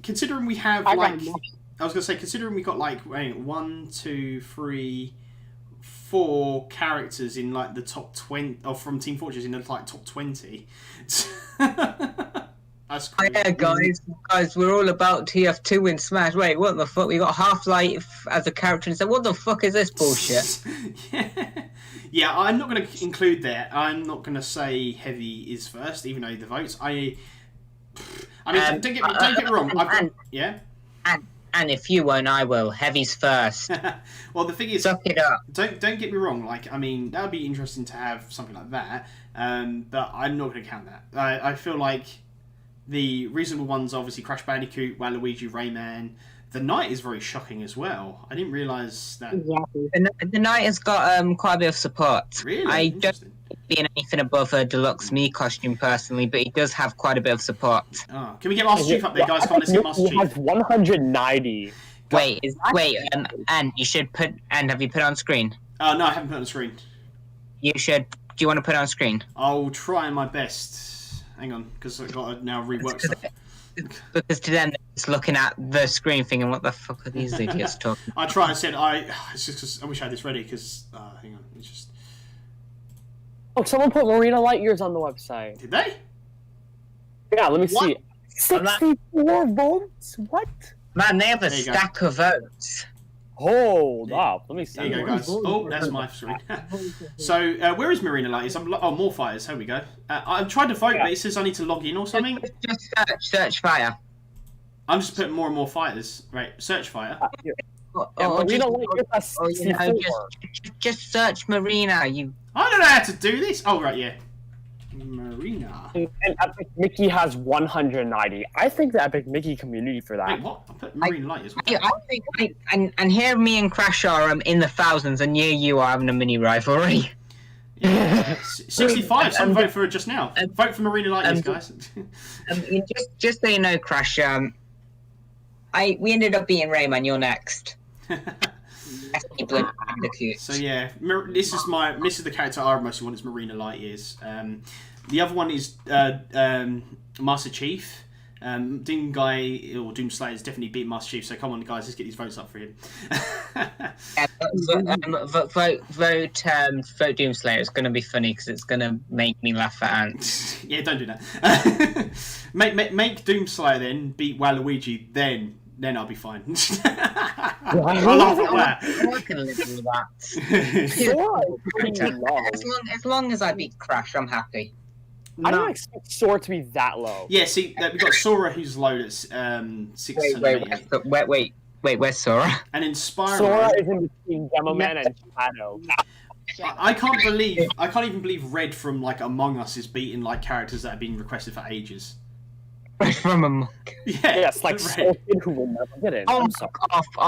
considering we have I like, got I was gonna say, considering we got like, wait, 1, 2, 3, 4 characters in like the top 20, or from Team Fortress in the like top 20. That's Oh, crazy. yeah, guys, we're all about TF2 in Smash. Wait, what the fuck? We got Half-Life as a character and said, what the fuck is this bullshit? Yeah, I'm not going to include that. I'm not going to say Heavy is first, even though the votes. I mean, don't get me wrong. I've got, yeah. And if you won't, I will. Heavy's first. Well, the thing is, Suck it up. don't get me wrong. Like, I mean, that would be interesting to have something like that. But I'm not going to count that. I feel like the reasonable ones, obviously, Crash Bandicoot, Waluigi, Rayman. The Knight is very shocking as well. I didn't realise that. Exactly. The Knight has got quite a bit of support. Really? I don't Interesting. see anything above a deluxe me costume personally, but he does have quite a bit of support. Oh, can we get Master Chief up there, guys? Come on, let's get Master He Chief. has 190. And you should put. And have you put it on screen? Oh, no, I haven't put it on the screen. You should. Do you want to put it on screen? I'll try my best. Hang on, because I've got to now rework stuff. Because to them, they're just looking at the screen thinking, what the fuck are these idiots talking? I tried. I said it's just 'cause I wish I had this ready. Because hang on, it's just. Oh, someone put Marina Light Years on the website. Did they? Yeah, let me What? see. 64 votes? What? Man, they have a There you go. stack of votes. Hold up. Let me see. There you go, guys. Oh, that's my screen. So, where is Marina Light? More fires. Here we go. I'm trying to vote, but it says I need to log in or something. Just search fire. I'm just putting more and more fighters. Right, search fire. Marina Light Years has or, you know, 64. just search Marina. You I don't know how to do this. Oh, right, yeah. Marina. And Epic Mickey has 190. I think the Epic Mickey community for that. Wait, what? I put Marina Light as well. I think, and here me and Crash are in the thousands, and you are having a mini rivalry. Yeah. 65. Someone vote for it just now. Vote for Marina Light, guys. just so you know, Crash, we ended up beating Rayman. You're next. Bandicoot. So yeah, this is the character I mostly want is Marina Light Years. The other one is Master Chief. Doom Guy or Doom Slayer has definitely beat Master Chief. So come on, guys, let's get these votes up for him. Vote Doomslayer. It's going to be funny because it's going to make me laugh at Ant. Yeah, don't do that. make Doom Slayer then beat Waluigi, then I'll be fine. I laugh at that. I can live with that. As long as I beat Crash, I'm happy. I don't expect Sora to be that low. Yeah, see, we've got Sora who's low at 688. Wait, where's Sora? And in Spyro, Sora is in between Demo Man and Shadow. I can't even believe Red from like Among Us is beating like characters that have been requested for ages. From a monk. Yeah, Yes, like Red. Scorpion who will never get in. Oh, I'm sorry.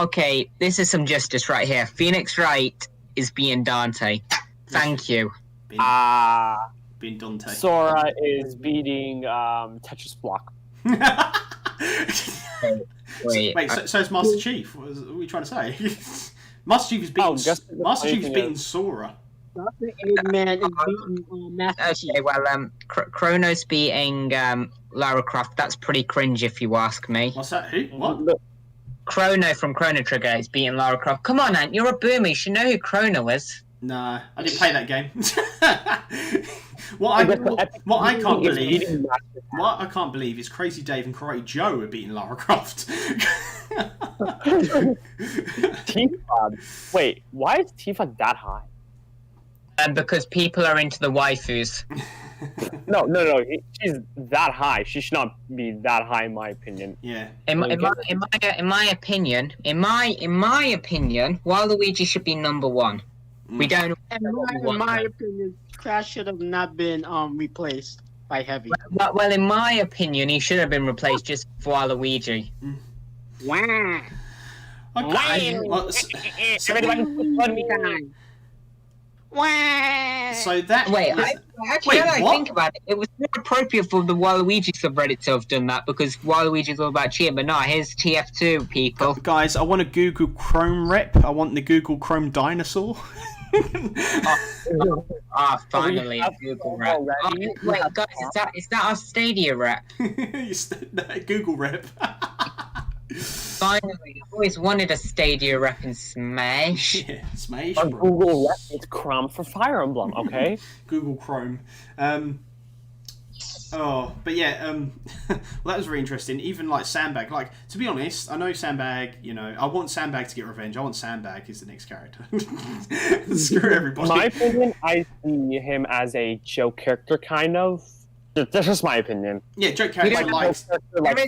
okay. This is some justice right here. Phoenix Wright is being Dante. Thank you. Being Dante. Sora is beating Tetris Block. Wait, so it's Master Chief. What are we trying to say? Master Chief is beating. Master Chief is beating Sora. Dr. Eggman is beating Master Chief. Okay, well, Chrono's beating Lara Croft. That's pretty cringe, if you ask me. What's that? Who? What? Chrono from Chrono Trigger is beating Lara Croft. Come on, Ant, you're a boomer. You should know who Chrono is. Nah, I didn't play that game. what I can't believe is Crazy Dave and Karate Joe are beating Lara Croft. Tifa. Wait, why is Tifa that high? Because people are into the waifus. No. She's that high. She should not be that high, in my opinion. Yeah. In my opinion, Waluigi should be number one. We don't. In my opinion, Crash should have not been replaced by Heavy. Well, in my opinion, he should have been replaced just for Waluigi. Wow. Okay. Wow. So that. I think about it, it was more appropriate for the Waluigi subreddit to have done that because Waluigi's all about cheating. But no, here's TF2 people. Guys, I want a Google Chrome rep. I want the Google Chrome dinosaur. Finally, a Google rep. Wait, guys, is that our Stadia rep? Google rep. Finally, I've always wanted a Stadia rep in Smash. Yeah, Smash. On Google rep, it's Chrome for Fire Emblem, okay? Google Chrome. Well, that was very interesting. Even like Sandbag, like to be honest, I know Sandbag. You know, I want Sandbag to get revenge. I want Sandbag as the next character. Screw everybody. In my opinion, I see him as a joke character, kind of. That's just my opinion. Yeah, joke character. There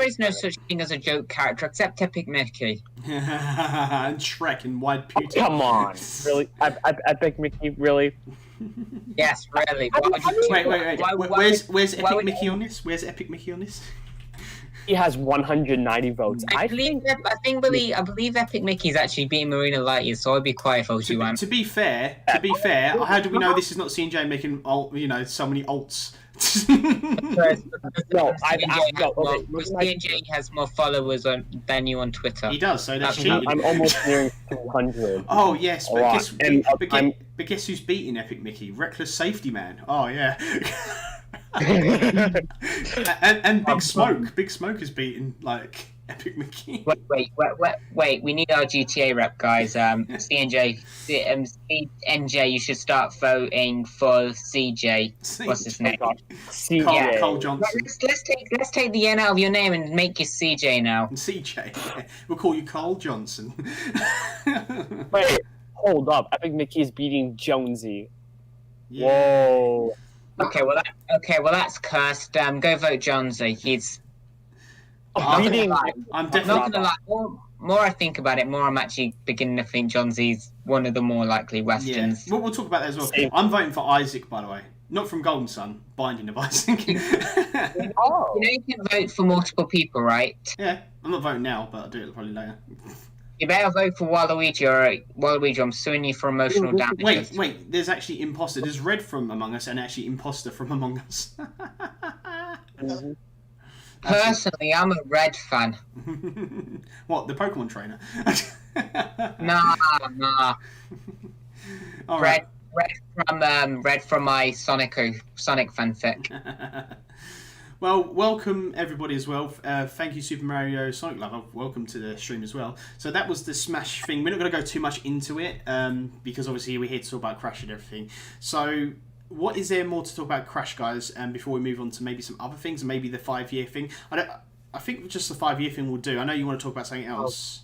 is no such thing as a joke character except Epic Mickey. And Shrek and Wide Pewter. Oh, come on, really? Epic Mickey, really? Yes, really. Wait. Where's Epic Mickey on this? Where's Epic Mickey on this? He has 190 votes. I believe Epic Mickey's actually beating Marina Lightyear, so I'd be quiet if I was you, man. To be fair, how do we know this is not CJ making so many alts? CJ has more followers than you on Twitter. He does, so that's cheating. I'm almost nearing 200. Oh yes, but guess who's beating Epic Mickey? Reckless Safety Man. Oh yeah. and Big Smoke. Big Smoke is beating like Epic Mickey. Wait. We need our GTA rep, guys. CNJ, you should start voting for CJ. What's his name? Cole Johnson. Let's take the N out of your name and make you CJ now. CJ. We'll call you Cole Johnson. Wait, hold up. Epic Mickey is beating Jonesy. Yeah. Whoa. Okay, well that's cursed. Go vote Jonesy. He's. I'm definitely not gonna lie. More I think about it, more I'm actually beginning to think Jonesy's one of the more likely Westerns. Yeah. We'll talk about that as well. I'm voting for Isaac, by the way. Not from Golden Sun, Binding of Isaac. You can vote for multiple people, right? Yeah, I'm not voting now, but I'll do it probably later. You better vote for Waluigi, or Waluigi, I'm suing you for emotional damage. Wait, there's actually imposter. There's Red from Among Us and actually imposter from Among Us. Personally, I'm a Red fan. What, the Pokemon trainer? Nah. All right. Red from my Sonic fanfic. Well, welcome everybody as well. Thank you, Super Mario Sonic Lover. Welcome to the stream as well. So that was the Smash thing. We're not going to go too much into it because obviously we're here to talk about Crash and everything. So what is there more to talk about Crash, guys? Before we move on to maybe some other things, maybe the 5-year thing. I think just the 5-year thing will do. I know you want to talk about something else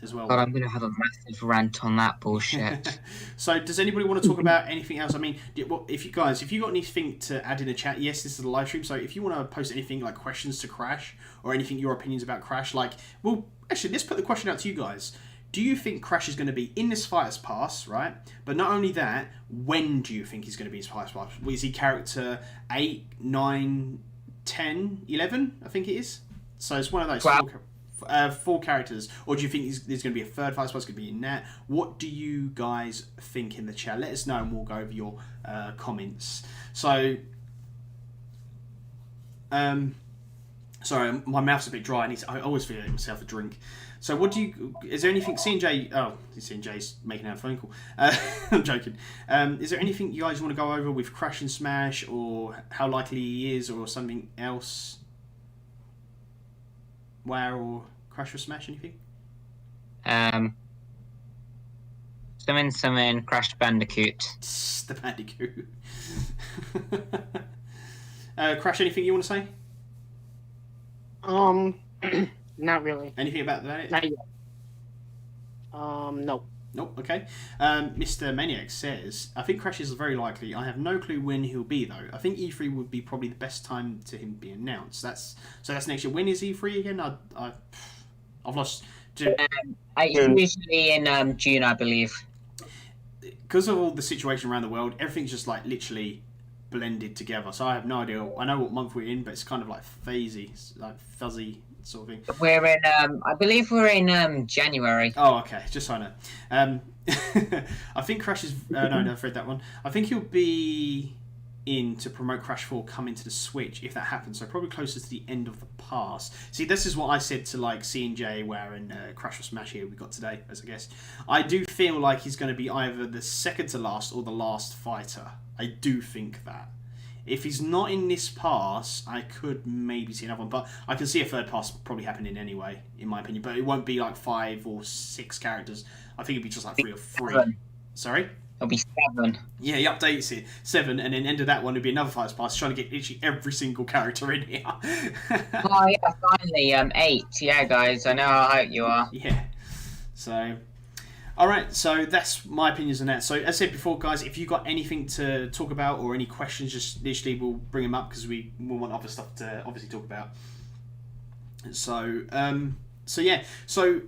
as well. But I'm going to have a massive rant on that bullshit. So does anybody want to talk about anything else? I mean, if you got anything to add in the chat, yes, this is a live stream, so if you want to post anything like questions to Crash or anything, your opinions about Crash, actually, let's put the question out to you guys. Do you think Crash is going to be in this Fighters Pass, right? But not only that, when do you think he's going to be in this Fighters Pass? Is he character 8, 9, 10, 11? I think it is. So it's one of those 4 characters. Or do you think there's going to be a third Fighters Pass? Going to be in that? What do you guys think in the chat? Let us know and we'll go over your comments. So, sorry, my mouth's a bit dry. I always feel myself a drink. So is there anything, CNJ's making out a phone call. I'm joking. Is there anything you guys want to go over with Crash and Smash, or how likely he is, or something else? Or Crash or Smash, anything? Summon, Crash Bandicoot. The Bandicoot. Crash, anything you want to say? Not really. Anything about that? Not yet. No. Nope, okay. Mr. Maniac says, I think Crash is very likely. I have no clue when he'll be, though. I think E3 would be probably the best time to him be announced. That's next year. When is E3 again? I've lost... It's usually in June, I believe. Because of all the situation around the world, everything's just like literally blended together. So I have no idea. I know what month we're in, but it's kind of like phasey, like fuzzy sort of thing. We're in, I believe we're in January. Oh, okay. Just so I know. I think Crash is... no, I've read that one. I think he'll be in to promote Crash 4 coming to the Switch, if that happens. So probably closer to the end of the past. See, this is what I said to like C&J, where in CrashForSmash here we got today as a guest. I do feel like he's going to be either the second to last or the last fighter. I do think that. If he's not in this pass, I could maybe see another one. But I can see a third pass probably happening anyway, in my opinion. But it won't be like 5 or 6 characters. I think it'd be just like 3 or 3. 7. Sorry? It'll be 7. Yeah, he updates it. 7, and then end of that one would be another fighters pass, trying to get literally every single character in here. Oh yeah, finally, 8. Yeah, guys, I know how hyped you are. Yeah. So, alright, so that's my opinions on that. So, as I said before, guys, if you've got anything to talk about or any questions, just literally we'll bring them up because we will want other stuff to obviously talk about. So, yeah. So,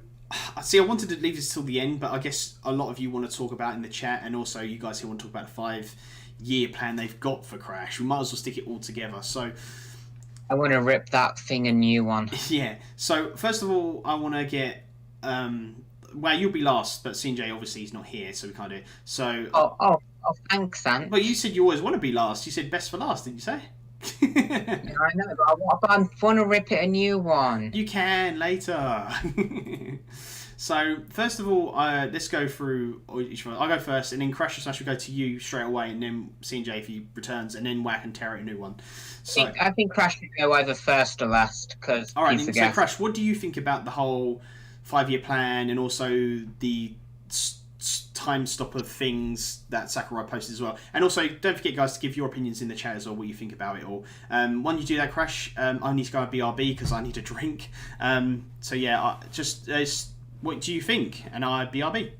see, I wanted to leave this till the end, but I guess a lot of you want to talk about in the chat, and also you guys here want to talk about the 5-year plan they've got for Crash. We might as well stick it all together. So, I want to rip that thing a new one. Yeah. So, first of all, I want to get... well, you'll be last, but CJ obviously is not here, so we can't do it. So... Oh, thanks, Ant. Well, you said you always want to be last. You said best for last, didn't you say? Yeah, I know, but I want to rip it a new one. You can later. So, first of all, let's go through each one. I'll go first, and then CrashForSmash will go to you straight away, and then CJ if he returns, and then Whack and Terry a new one. So, I think Crash should go either first or last, because all right, so Crash, what do you think about the whole 5-year plan, and also the time stopper things that Sakurai posted as well? And also, don't forget, guys, to give your opinions in the chat as well, what you think about it all. When you do that, Crash, I need to go BRB because I need a drink. So yeah, what do you think? And I BRB.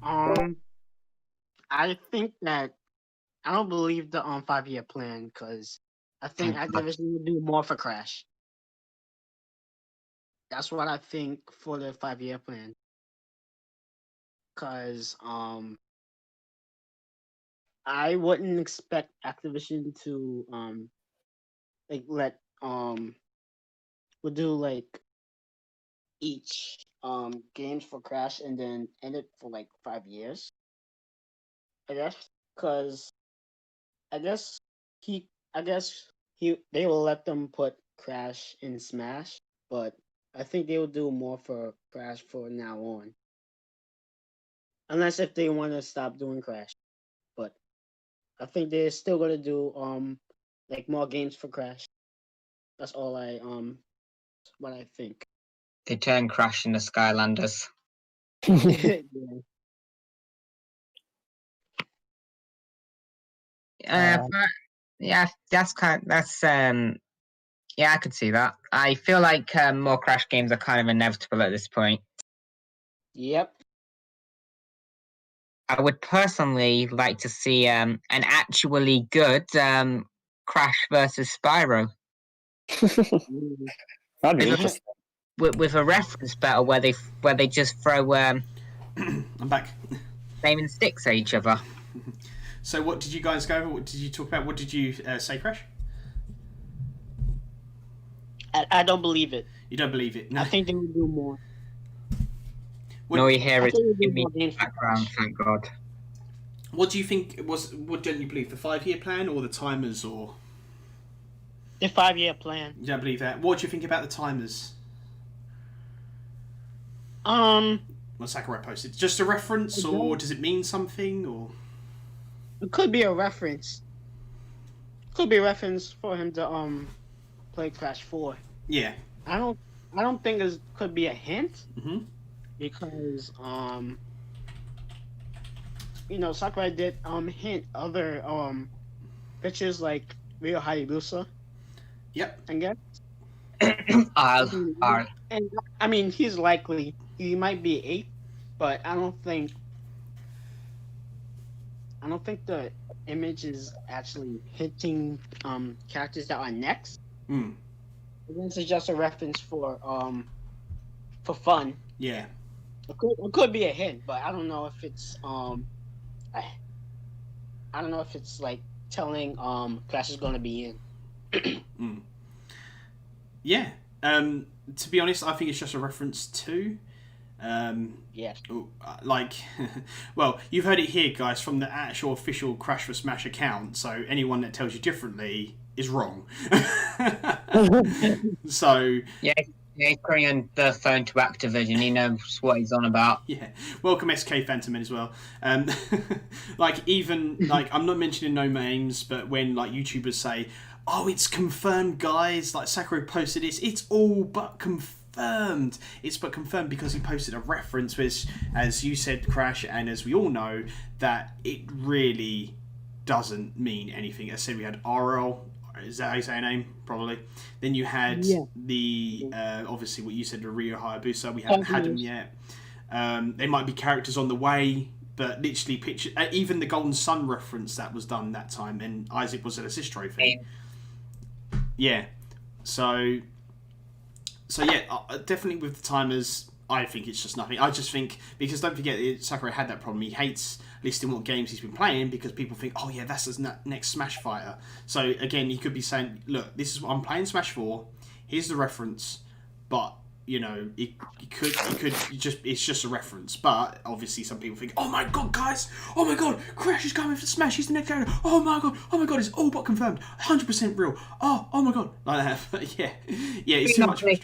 I think that I don't believe the 5-year plan because I think Activision will do more for Crash. That's what I think for the 5-year plan. Because I wouldn't expect Activision to would do like each games for Crash and then end it for like 5 years. I guess because they will let them put Crash in Smash, but I think they will do more for Crash for now on. Unless if they want to stop doing Crash. But I think they're still gonna do like more games for Crash. That's all what I think. They turn Crash into Skylanders. Yeah, yeah, I could see that. I feel like more Crash games are kind of inevitable at this point. Yep. I would personally like to see an actually good Crash versus Spyro. That'd be interesting. With a reference battle where they just throw I'm back. flaming sticks at each other. So what did you guys go over? What did you talk about? What did you say, Crash? I don't believe it. You don't believe it? No. I think they will do more. No, you hear it think in they will do the more games for background, Crash. thank God. What do you think what don't you believe? The 5-year plan or the timers, or The 5-year plan. you don't believe that? What do you think about the timers? What Sakurai posted? Just a reference, or does it mean something, or? It could be a reference. Could be a reference for him to play Crash 4. Yeah. I don't think it could be a hint Mm-hmm. because Sakurai did hint other pictures like Rio Hayabusa, Yep. I guess. I'll, And I mean, he might be eighth, but I don't think the image is actually hinting characters that are next. This is just a reference for fun. Yeah. It could be a hint, but I don't know if it's I don't know if it's like telling Crash is gonna be in. Yeah. To be honest, I think it's just a reference to. Yeah. Like, well, you've heard it here, guys, from the actual official CrashForSmash account. So anyone that tells you differently is wrong. So yeah, he's bringing the phone to Activision. He knows what he's on about. yeah, welcome SK Phantom as well. Like even like I'm not mentioning no names, but when like YouTubers say, "Oh, it's confirmed, guys," like Sakurai posted this, it's all but confirmed. It's but confirmed because he posted a reference, which, as you said, Crash, and as we all know, that it really doesn't mean anything. As I said, we had RL. Is that how you say her name? Probably. Then you had the obviously what you said, the Rio Hayabusa. We haven't had them yet. They might be characters on the way, but literally picture even the Golden Sun reference that was done that time, and Isaac was an assist trophy. Yeah. So yeah, definitely with the timers, I think it's just nothing. I just think, because don't forget, Sakurai had that problem. He hates listing what games he's been playing because people think, oh yeah, that's his next Smash fighter. So again, he could be saying, look, this is what I'm playing Smash 4. Here's the reference, but it could it's just a reference. But obviously, some people think, oh my god, guys, oh my god, Crash is coming for Smash. He's the next character. Oh my god, it's all but confirmed, 100% real. Oh my god, like that. But yeah, it's too much. We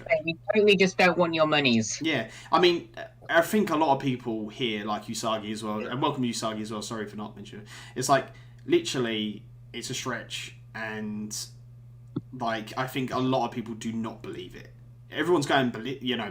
totally just don't want your monies. Yeah, I mean, I think a lot of people here, like Usagi as well, and welcome Usagi as well. Sorry for not mentioning. It's like literally, it's a stretch, and like I think a lot of people do not believe it. Everyone's going,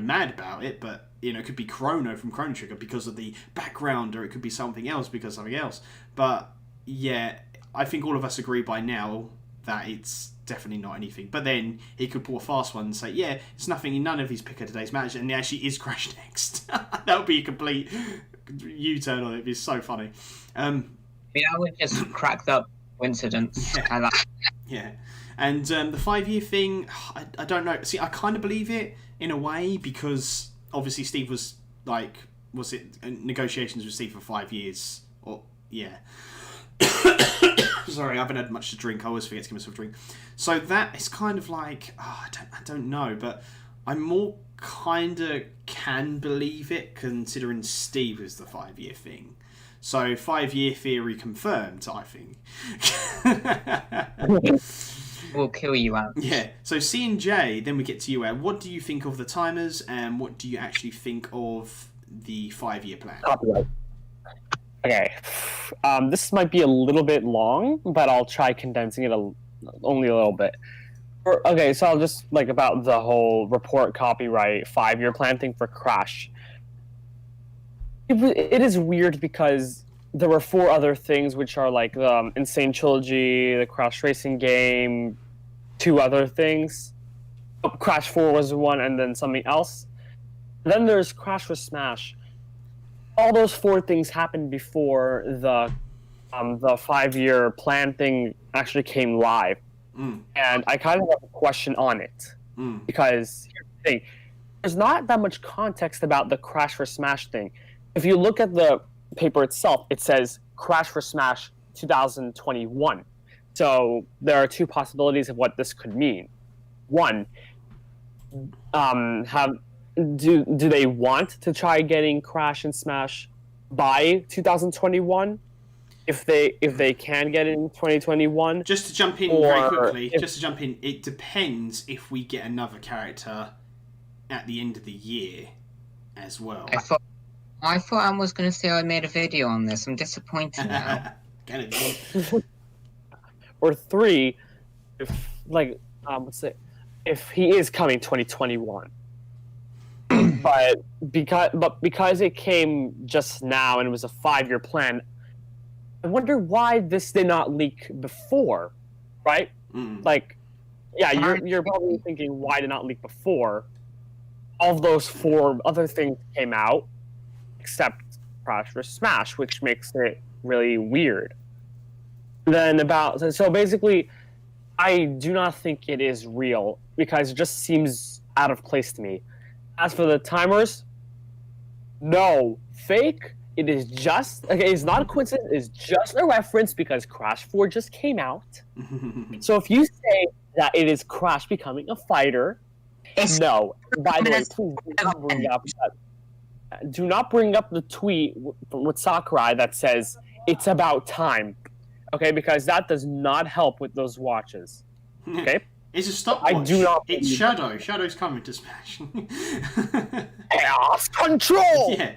mad about it, but it could be Chrono from Chrono Trigger because of the background, or it could be something else because of something else. But yeah, I think all of us agree by now that it's definitely not anything. But then he could pull a fast one and say, yeah, it's nothing in none of his pick of today's match, and it actually is Crash next. That would be a complete U-turn on it. It'd be so funny. I would just crack up coincidence. Yeah. Yeah. And the 5-year thing, I don't know. See, I kind of believe it in a way because obviously Steve was like, was it negotiations with Steve for 5 years? Or yeah. Sorry, I haven't had much to drink. I always forget to give myself a drink. So that is kind of like, I don't know, but I more kind of can believe it considering Steve was the 5-year thing. So 5-year theory confirmed, I think. We'll kill you out. Yeah. So C and J, then we get to you. What do you think of the timers, and what do you actually think of the 5-year plan? Copyright. Okay. This might be a little bit long, but I'll try condensing it only a little bit. Okay, so I'll just about the whole report copyright 5-year plan thing for Crash. It is weird because there were 4 other things, which are like the Insane Trilogy, the Crash Racing game, 2 other things. Crash 4 was one, and then something else. Then there's CrashForSmash. All those 4 things happened before the 5-year plan thing actually came live. And I kind of have a question on it. Because here's the thing. There's not that much context about the CrashForSmash thing. If you look at the paper itself, it says CrashForSmash 2021. So there are 2 possibilities of what this could mean. One, do they want to try getting Crash and Smash by 2021? If they can get it in 2021. Just to jump in very quickly, it depends if we get another character at the end of the year as well. I thought I was going to say I made a video on this. I'm disappointed now. Or 3, if he is coming 2021. but because it came just now and it was a 5-year plan, I wonder why this did not leak before, right? Like, yeah, you're probably thinking, why did not leak before? All of those 4 other things came out, except CrashForSmash, which makes it really weird. So basically, I do not think it is real because it just seems out of place to me. As for the timers, no, fake. It is just okay. It's not a coincidence. It's just a reference because Crash 4 just came out. So if you say that it is Crash becoming a fighter, no. By the way, please do not bring up the tweet with Sakurai that says it's about time. Okay, because that does not help with those watches. Okay. It's a stopwatch. I do not. It's Shadow. Shadow's coming to Smash. Chaos control. Yeah.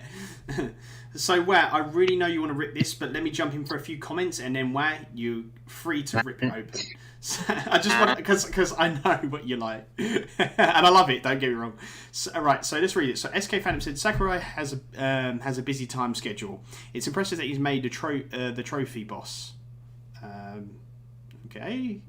So, Wah, I really know you want to rip this, but let me jump in for a few comments, and then, Wah, you're free to rip it open. So, I just want because I know what you like, and I love it. Don't get me wrong. So, right, so let's read it. So, SK Phantom said Sakurai has a busy time schedule. It's impressive that he's made the trophy boss. Okay,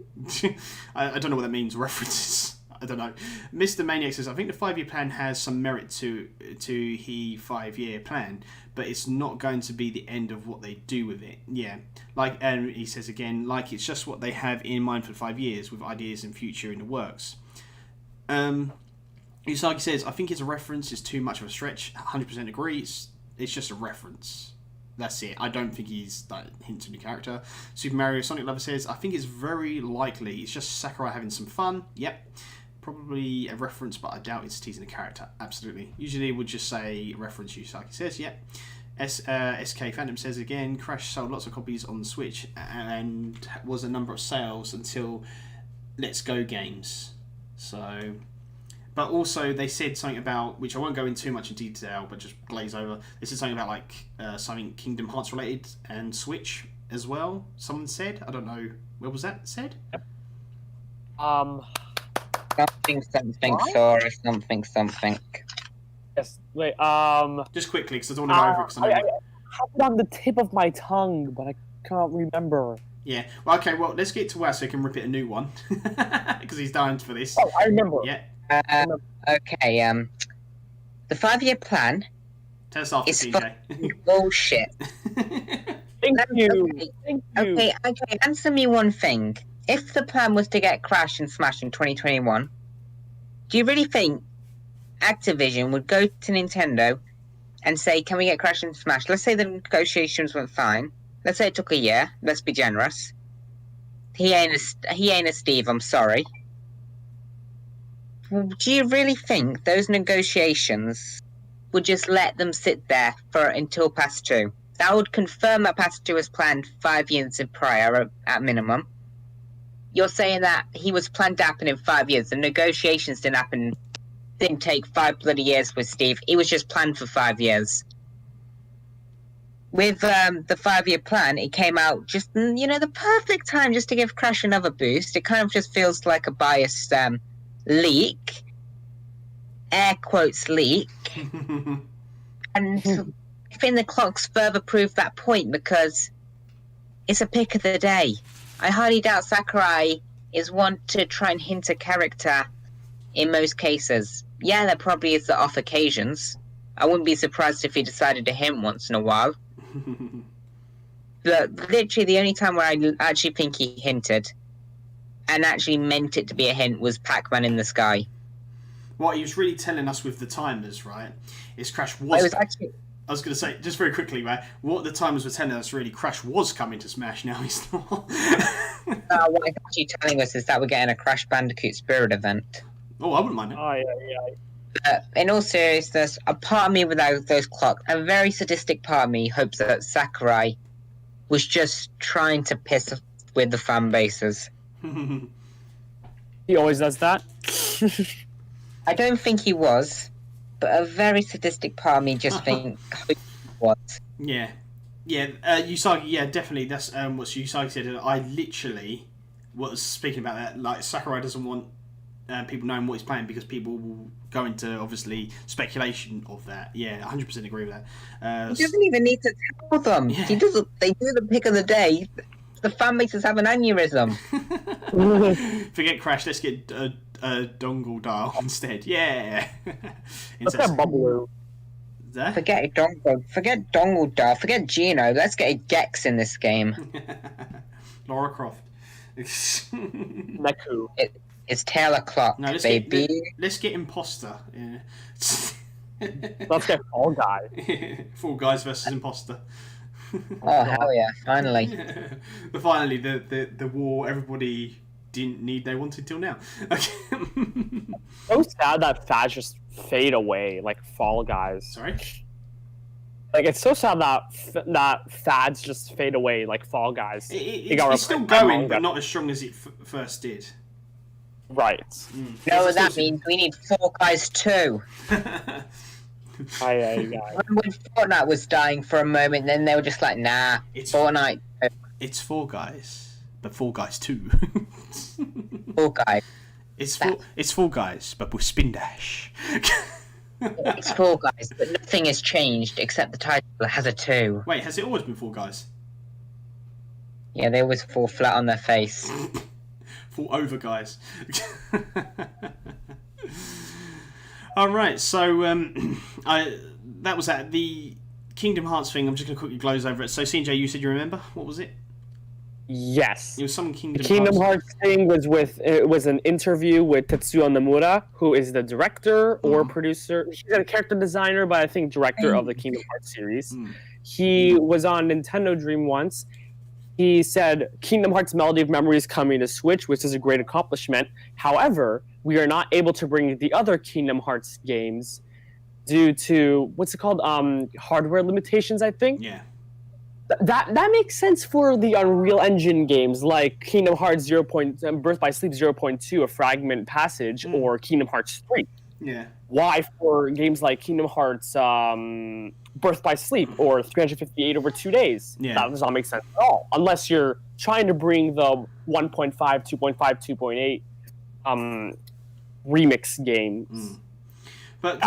I don't know what that means. References. I don't know. Mr. Maniac says, I think the 5-year plan has some merit to the 5-year plan, but it's not going to be the end of what they do with it. Yeah. And he says again, it's just what they have in mind for 5 years with ideas and future in the works. Usagi says, I think it's a reference. It's too much of a stretch. 100% agree. It's just a reference. That's it. I don't think he's hinting the character. Super Mario Sonic Lover says, I think it's very likely. It's just Sakurai having some fun. Yep. Probably a reference, but I doubt it's teasing the character. Absolutely. Usually would just say reference, Usagi says. Yep. SK Phantom says again, Crash sold lots of copies on the Switch and was a number of sales until Let's Go games. So... But also, they said something about, which I won't go into too much in detail, but just glaze over. They said something about something Kingdom Hearts related and Switch as well. Someone said, I don't know, where was that said? Something, sorry, something. Yes. Wait. Just quickly, because I don't want to go over it. Cause I have it on the tip of my tongue, but I can't remember. Yeah. Well, okay. Well, let's get to Wes so he can rip it a new one, because he's dying for this. Oh, I remember. Yeah. Okay, the 5-year plan Tell us after, is CJ. bullshit. Thank you. Okay. Thank you. Okay, answer me one thing. If the plan was to get Crash and Smash in 2021, do you really think Activision would go to Nintendo and say, can we get Crash and Smash? Let's say the negotiations went fine. Let's say it took a year. Let's be generous. He ain't a Steve, I'm sorry. Do you really think those negotiations would just let them sit there until past 2? That would confirm that past 2 was planned 5 years prior at minimum. You're saying that he was planned to happen in 5 years. The negotiations didn't take 5 bloody years with Steve. It was just planned for 5 years. With the 5-year plan, it came out just, the perfect time just to give Crash another boost. It kind of just feels like a biased leak, air quotes leak, and I think the clocks further prove that point because it's a pick of the day. I highly doubt Sakurai is one to try and hint a character in most cases. Yeah, there probably is the off occasions. I wouldn't be surprised if he decided to hint once in a while. But literally the only time where I actually think he hinted and actually meant it to be a hint was Pac-Man in the Sky. What he was really telling us with the timers, right, is Crash was... I was going to say, just very quickly, right, what the timers were telling us really, Crash was coming to Smash, now he's not. What he's actually telling us is that we're getting a Crash Bandicoot Spirit event. Oh, I wouldn't mind it. Oh, yeah. In all seriousness, a part of me without those clocks, a very sadistic part of me hopes that Sakurai was just trying to piss with the fan bases. He always does that. I don't think he was, but a very sadistic part of me just think he was. Yeah. Yeah, Usagi, yeah, definitely. That's what Usagi said. I literally was speaking about that. Like, Sakurai doesn't want people knowing what he's playing, because people will go into obviously speculation of that. Yeah, 100% agree with that. He doesn't even need to tell them. Yeah. He doesn't. They do the pick of the day. The fan bases have an aneurysm. Forget Crash. Let's get a dongle dial instead. Yeah. Let's get Bubble. There? Forget Dongle Dar. Forget Gino. Let's get a Gex in this game. Laura Croft. Neku. It's Taylor Clock, No, baby. let's get Imposter. Yeah. Let's get Fall Guy. Fall Guys versus Imposter. Oh hell yeah! Finally. But finally, the war everybody didn't need, they wanted till now. Okay. So sad that fads just fade away like Fall Guys. Sorry. Like, it's so sad that fads just fade away like Fall Guys. It's still going, but not as strong as it first did. Right. You know what that means? We need Fall Guys 2. When Fortnite was dying for a moment, then they were just like, nah, Fortnite. It's Fall Guys, but Fall Guys 2. Fall Guys. It's Fall Guys, but with Spin Dash. It's Fall Guys, but nothing has changed except the title has a 2. Wait, has it always been Fall Guys? Yeah, they always fall flat on their face. Fall over, guys. All right, so that was at the Kingdom Hearts thing. I'm just going to quickly gloze over it. So, CJ, you said you remember? What was it? Yes. It was some The Kingdom Hearts thing was an interview with Tetsuya Nomura, who is the director or producer. He's a character designer, but I think director of the Kingdom Hearts series. He was on Nintendo Dream once. He said, Kingdom Hearts Melody of Memory is coming to Switch, which is a great accomplishment. However, we are not able to bring the other Kingdom Hearts games due to, what's it called? Hardware limitations, I think? Yeah. That makes sense for the Unreal Engine games like Kingdom Hearts Birth by Sleep 0.2, A Fragment Passage, or Kingdom Hearts 3. Yeah. Why for games like Kingdom Hearts Birth by Sleep or 358 over 2 days? Yeah. That does not make sense at all. Unless you're trying to bring the 1.5, 2.5, 2.8 remix games. But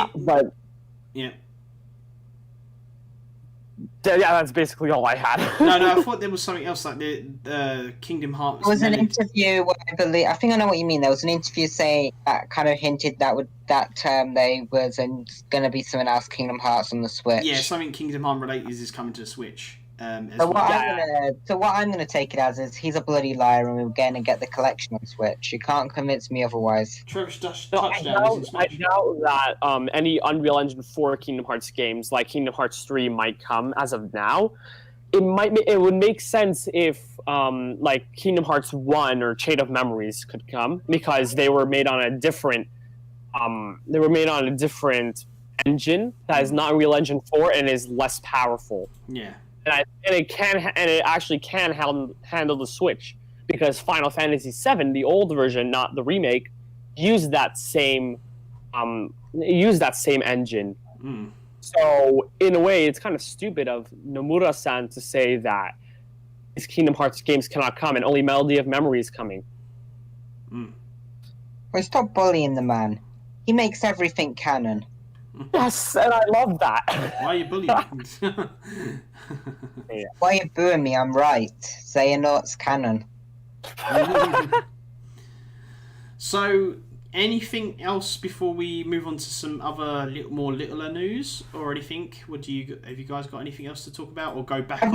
yeah. Yeah, that's basically all I had. No, I thought there was something else, like the Kingdom Hearts. There was an interview where I think I know what you mean. There was an interview saying that kind of hinted that they was going to be something else Kingdom Hearts on the Switch. Yeah, something Kingdom Hearts related is coming to the Switch. So what I'm gonna take it as is he's a bloody liar and we're going to get the collection on Switch. You can't convince me otherwise. Trevor's I doubt that any Unreal Engine 4 Kingdom Hearts games like Kingdom Hearts 3 might come as of now. It would make sense if like Kingdom Hearts 1 or Chain of Memories could come, because they were made on a different engine that is not Unreal Engine 4 and is less powerful. Yeah. And it actually can handle the Switch, because Final Fantasy VII, the old version, not the remake, used that same engine. So in a way, it's kind of stupid of Nomura-san to say that these Kingdom Hearts games cannot come and only Melody of Memory is coming. Well, stop bullying the man. He makes everything canon. Yes, and I love that. Why are you bullying? Why are you booing me? I'm right. Say no, it's canon. So, anything else before we move on to some other littler news or anything? Have you guys got anything else to talk about, or go back? Five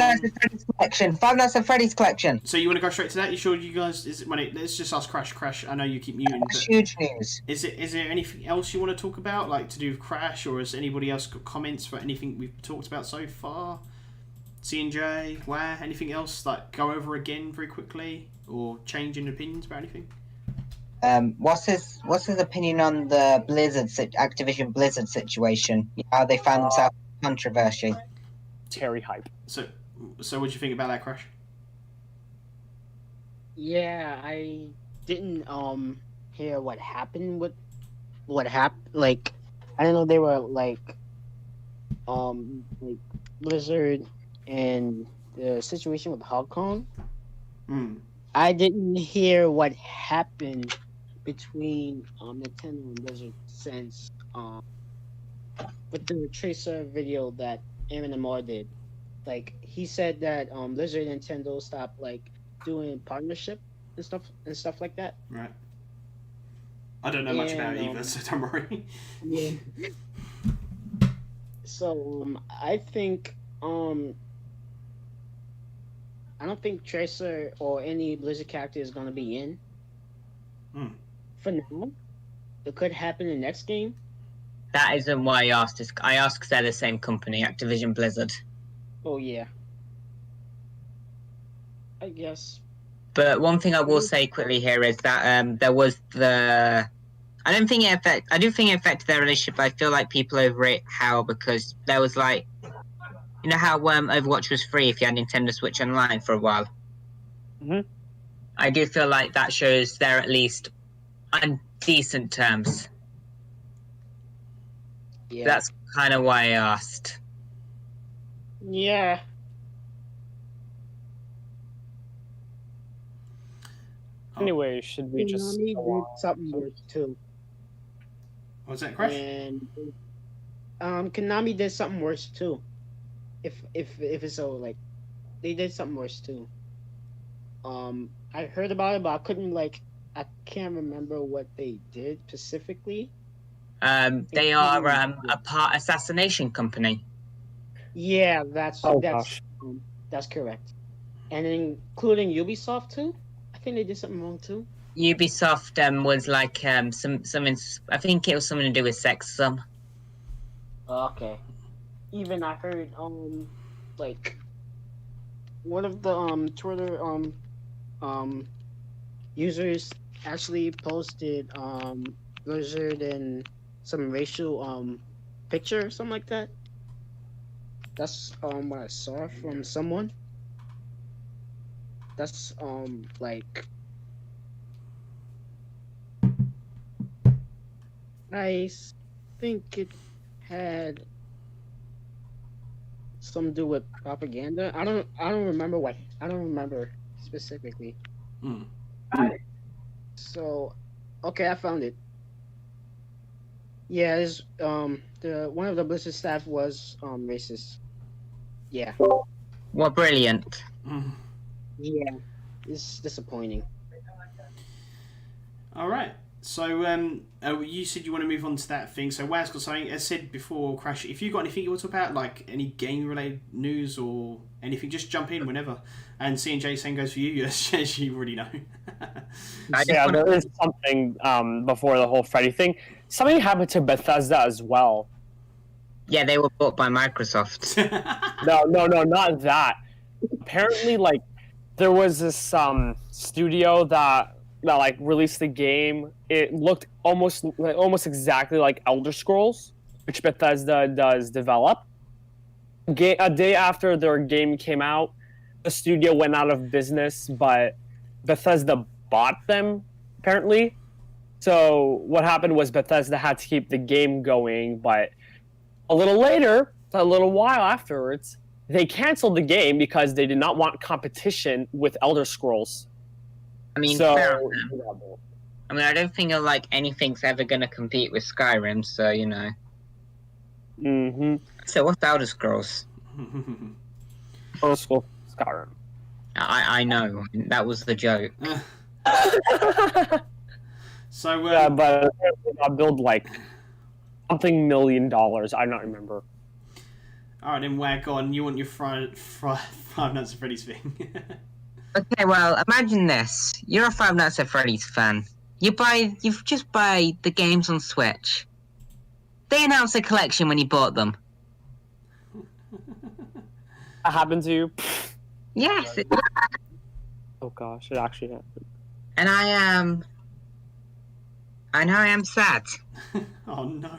Nights at Freddy's collection. So you want to go straight to that? You sure you guys? Let's just ask Crash. I know you keep muting. That's huge news. Is there anything else you want to talk about, like to do with Crash, or has anybody else got comments for anything we've talked about so far? C&J, WAH, anything else like go over again very quickly, or change in opinions about anything? What's his opinion on the Activision Blizzard situation? How they found themselves in controversy. Terry hype. So what do you think about that, Crash? Yeah, I didn't hear what happened with what happened. Like, I didn't know they were like Blizzard and the situation with Hong Kong. I didn't hear what happened between Nintendo and Blizzard since with the Tracer video that Aaron did. Like he said that Blizzard and Nintendo stopped like doing partnership and stuff like that. Right. I don't know much about it either, so don't worry. Yeah. So I think I don't think Tracer or any Blizzard character is gonna be in. For now, it could happen in the next game. That isn't why I asked. I asked because they're the same company, Activision Blizzard. Oh yeah. I guess. But one thing I will say quickly here is that there was the. I do think it affected their relationship. But I feel like people overrate how because there was like, you know how Overwatch was free if you had Nintendo Switch Online for a while. Mm-hmm. I do feel like that shows they're at least on decent terms. Yeah. That's kind of why I asked. Yeah. Anyway, should we just Konami go did on? something worse too. What's that, Crash? And Konami did something worse too. If it's so like, they did something worse too. I heard about it, but I can't remember what they did specifically. They are a part assassination company. Yeah, that's gosh. that's correct. And including Ubisoft too. I think they did something wrong too. Ubisoft was like something. I think it was something to do with sexism. Okay. Even I heard like one of the Twitter users actually posted Blizzard and some racial picture or something like that. That's what I saw from someone. That's like I think it had some to do with propaganda. I don't remember what. I don't remember specifically. So, okay, I found it. Yeah, it's, the one of the Blizzard staff was racist. Yeah. Well, brilliant. Yeah. It's disappointing. All right. So, you said you want to move on to that thing. So, Waz got something. As said before, Crash, if you got anything you want to talk about, like any game-related news or anything, just jump in whenever. And C&J, same goes for you, as you already know. Yeah, there is something before the whole Freddy thing. Something happened to Bethesda as well. Yeah, they were bought by Microsoft. No, not that. Apparently, like, there was this studio that like released the game. It looked almost exactly like Elder Scrolls, which Bethesda does develop. A day after their game came out, the studio went out of business, but Bethesda bought them, apparently. So what happened was Bethesda had to keep the game going, but a little while afterwards, they canceled the game because they did not want competition with Elder Scrolls. I mean, fair enough. I mean, I don't think like anything's ever going to compete with Skyrim, so you know. Mm-hmm. So what's Elder Scrolls? Elder Scrolls Skyrim. I know that was the joke. So yeah, but I build like something $1 million. I don't remember. All right, then whack on. You want your Five Nights at Freddy's thing? Okay, well, imagine this: you're a Five Nights at Freddy's fan. You just buy the games on Switch. They announced a collection when you bought them. That happened to you? Yes. Oh gosh, it actually happened. And I am sad. Oh no.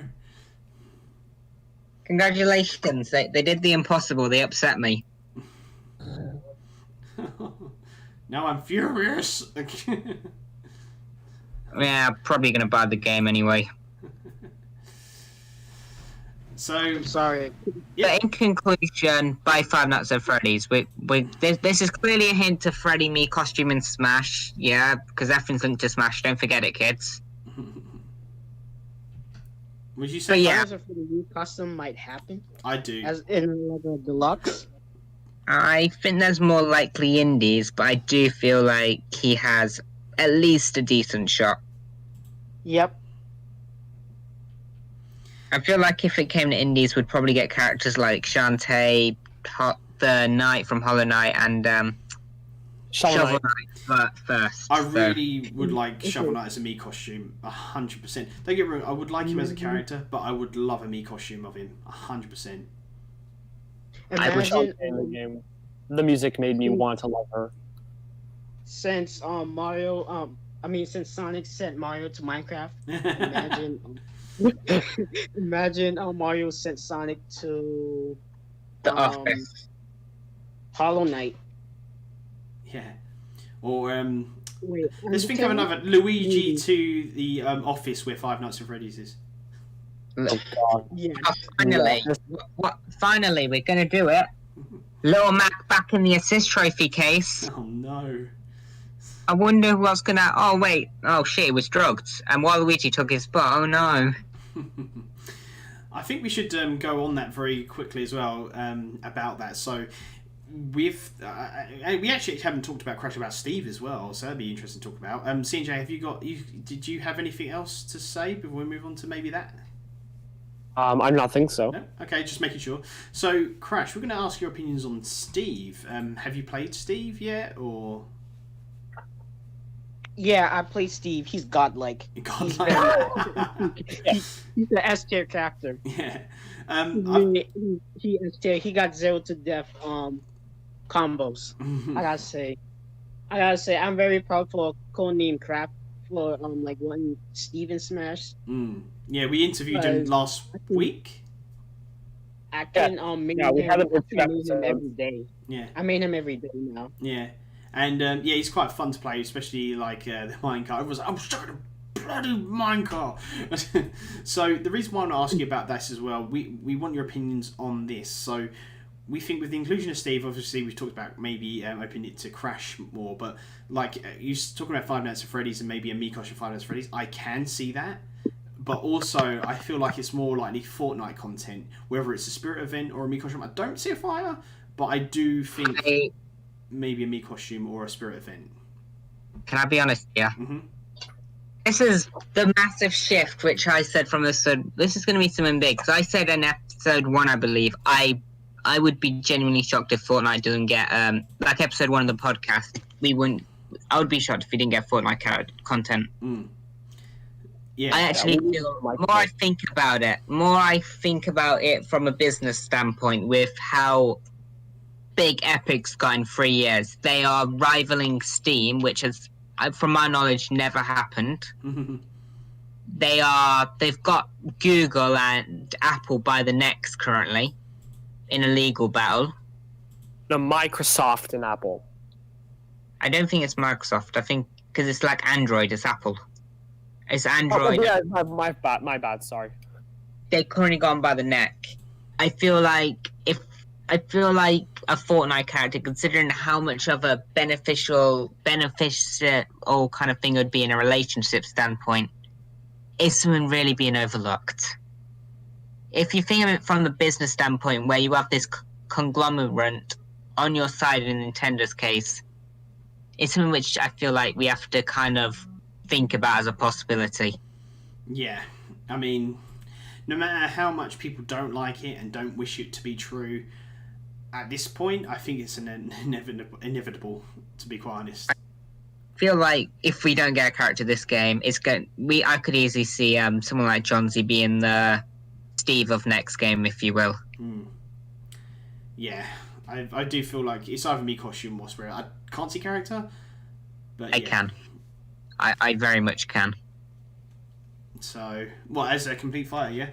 Congratulations, they did the impossible. They upset me. Now I'm furious. Yeah, probably gonna buy the game anyway. So Sorry. yeah. But in conclusion, by Five Nights at Freddy's, this is clearly a hint to Freddy Me costume in Smash. Yeah, because everything's linked to Smash. Don't forget it, kids. Would you say? But yeah. For the new custom might happen, I do. as in like a deluxe. I think there's more likely indies, but I do feel like he has at least a decent shot. Yep. I feel like if it came to indies, we'd probably get characters like Shantae, the Knight from Hollow Knight, and Shovel Knight first. I really would like Shovel Knight as a Mii costume, 100%. Don't get me wrong, I would like him as a character, but I would love a Mii costume of him, 100%. I wish I was Imagine in the game. The music made me want to love her. since since Sonic sent Mario to Minecraft, imagine Mario sent Sonic to The Office. Hollow Knight. Yeah. Or Wait, let's think of another Luigi to the office where Five Nights at Freddy's is. Oh god. Yeah. Finally, finally, we're gonna do it. Little Mac back in the assist trophy case. Oh no. I wonder what's gonna. Oh wait. Oh shit, he was drugged, and Waluigi took his spot. Oh no. I think we should go on that very quickly as well about that. So we actually haven't talked about Crash about Steve as well, so that'd be interesting to talk about. CJ, did you have anything else to say before we move on to maybe that? I do not think so. No? Okay, just making sure. So, Crash, we're going to ask your opinions on Steve. Have you played Steve yet, or...? Yeah, I play Steve. He's godlike. Godlike? He's the S tier character. Yeah. He got 0 to death combos. I gotta say, I'm very proud for codenamed Crap for one Steve in Smash. Yeah, we interviewed him last week. I can make him every day. Yeah. I made him every day now. Yeah. And he's quite fun to play, especially like the minecart. Everyone's like, I'm stuck in a bloody minecart. So the reason why I'm asking about this as well, we want your opinions on this. So we think with the inclusion of Steve, obviously we've talked about maybe opening it to Crash more, but like you're talking about Five Nights at Freddy's and maybe a Mii costume Five Nights at Freddy's, I can see that. But also, I feel like it's more likely Fortnite content, whether it's a Spirit event or a Mii costume. I don't see a fire, but I do think maybe a Mii costume or a Spirit event. Can I be honest here? Mm-hmm. This is the massive shift, which I said from this. This is going to be something big. Because I said in episode 1, I believe, I would be genuinely shocked if Fortnite doesn't get like episode 1 of the podcast. I would be shocked if we didn't get Fortnite content. Yeah, I actually feel more I think about it from a business standpoint with how big Epic's got in 3 years. They are rivaling Steam, which has, from my knowledge, never happened. They've got Google and Apple by the necks currently in a legal battle. No, Microsoft and Apple. I don't think it's Microsoft. I think because it's like Android, it's Apple. It's Android. Oh, yeah, my bad. Sorry. They've currently gone by the neck. I feel like a Fortnite character, considering how much of a beneficial kind of thing it would be in a relationship standpoint, is something really being overlooked. If you think of it from the business standpoint, where you have this conglomerate on your side in Nintendo's case, it's something which I feel like we have to kind of think about as a possibility. Yeah, I mean, no matter how much people don't like it and don't wish it to be true, at this point, I think it's inevitable, to be quite honest. I feel like if we don't get a character this game, I could easily see someone like John Z being the Steve of next game, if you will. Yeah, I do feel like it's either Mii costume or Spirit. I can't see character, but I can. I very much can. So, as a complete fighter, yeah?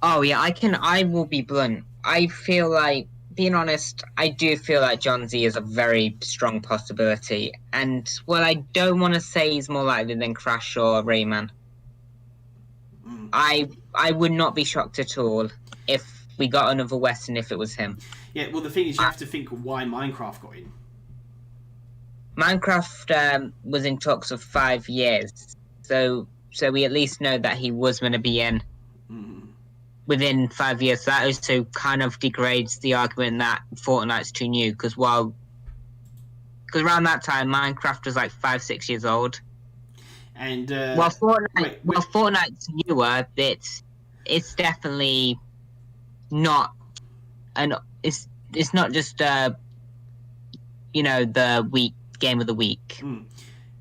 Oh, yeah, I can. I will be blunt. I feel like, being honest, I do feel like John Z is a very strong possibility. And, well, I don't want to say he's more likely than Crash or Rayman. I I would not be shocked at all if we got another Western if it was him. Yeah, well, the thing is, you have to think why Minecraft got in. Minecraft was in talks of 5 years, so we at least know that he was going to be in within 5 years. So that also kind of degrades the argument that Fortnite's too new, because around that time Minecraft was like 5-6 years old. And while Fortnite's newer, it's definitely not, and it's not just the week game of the week.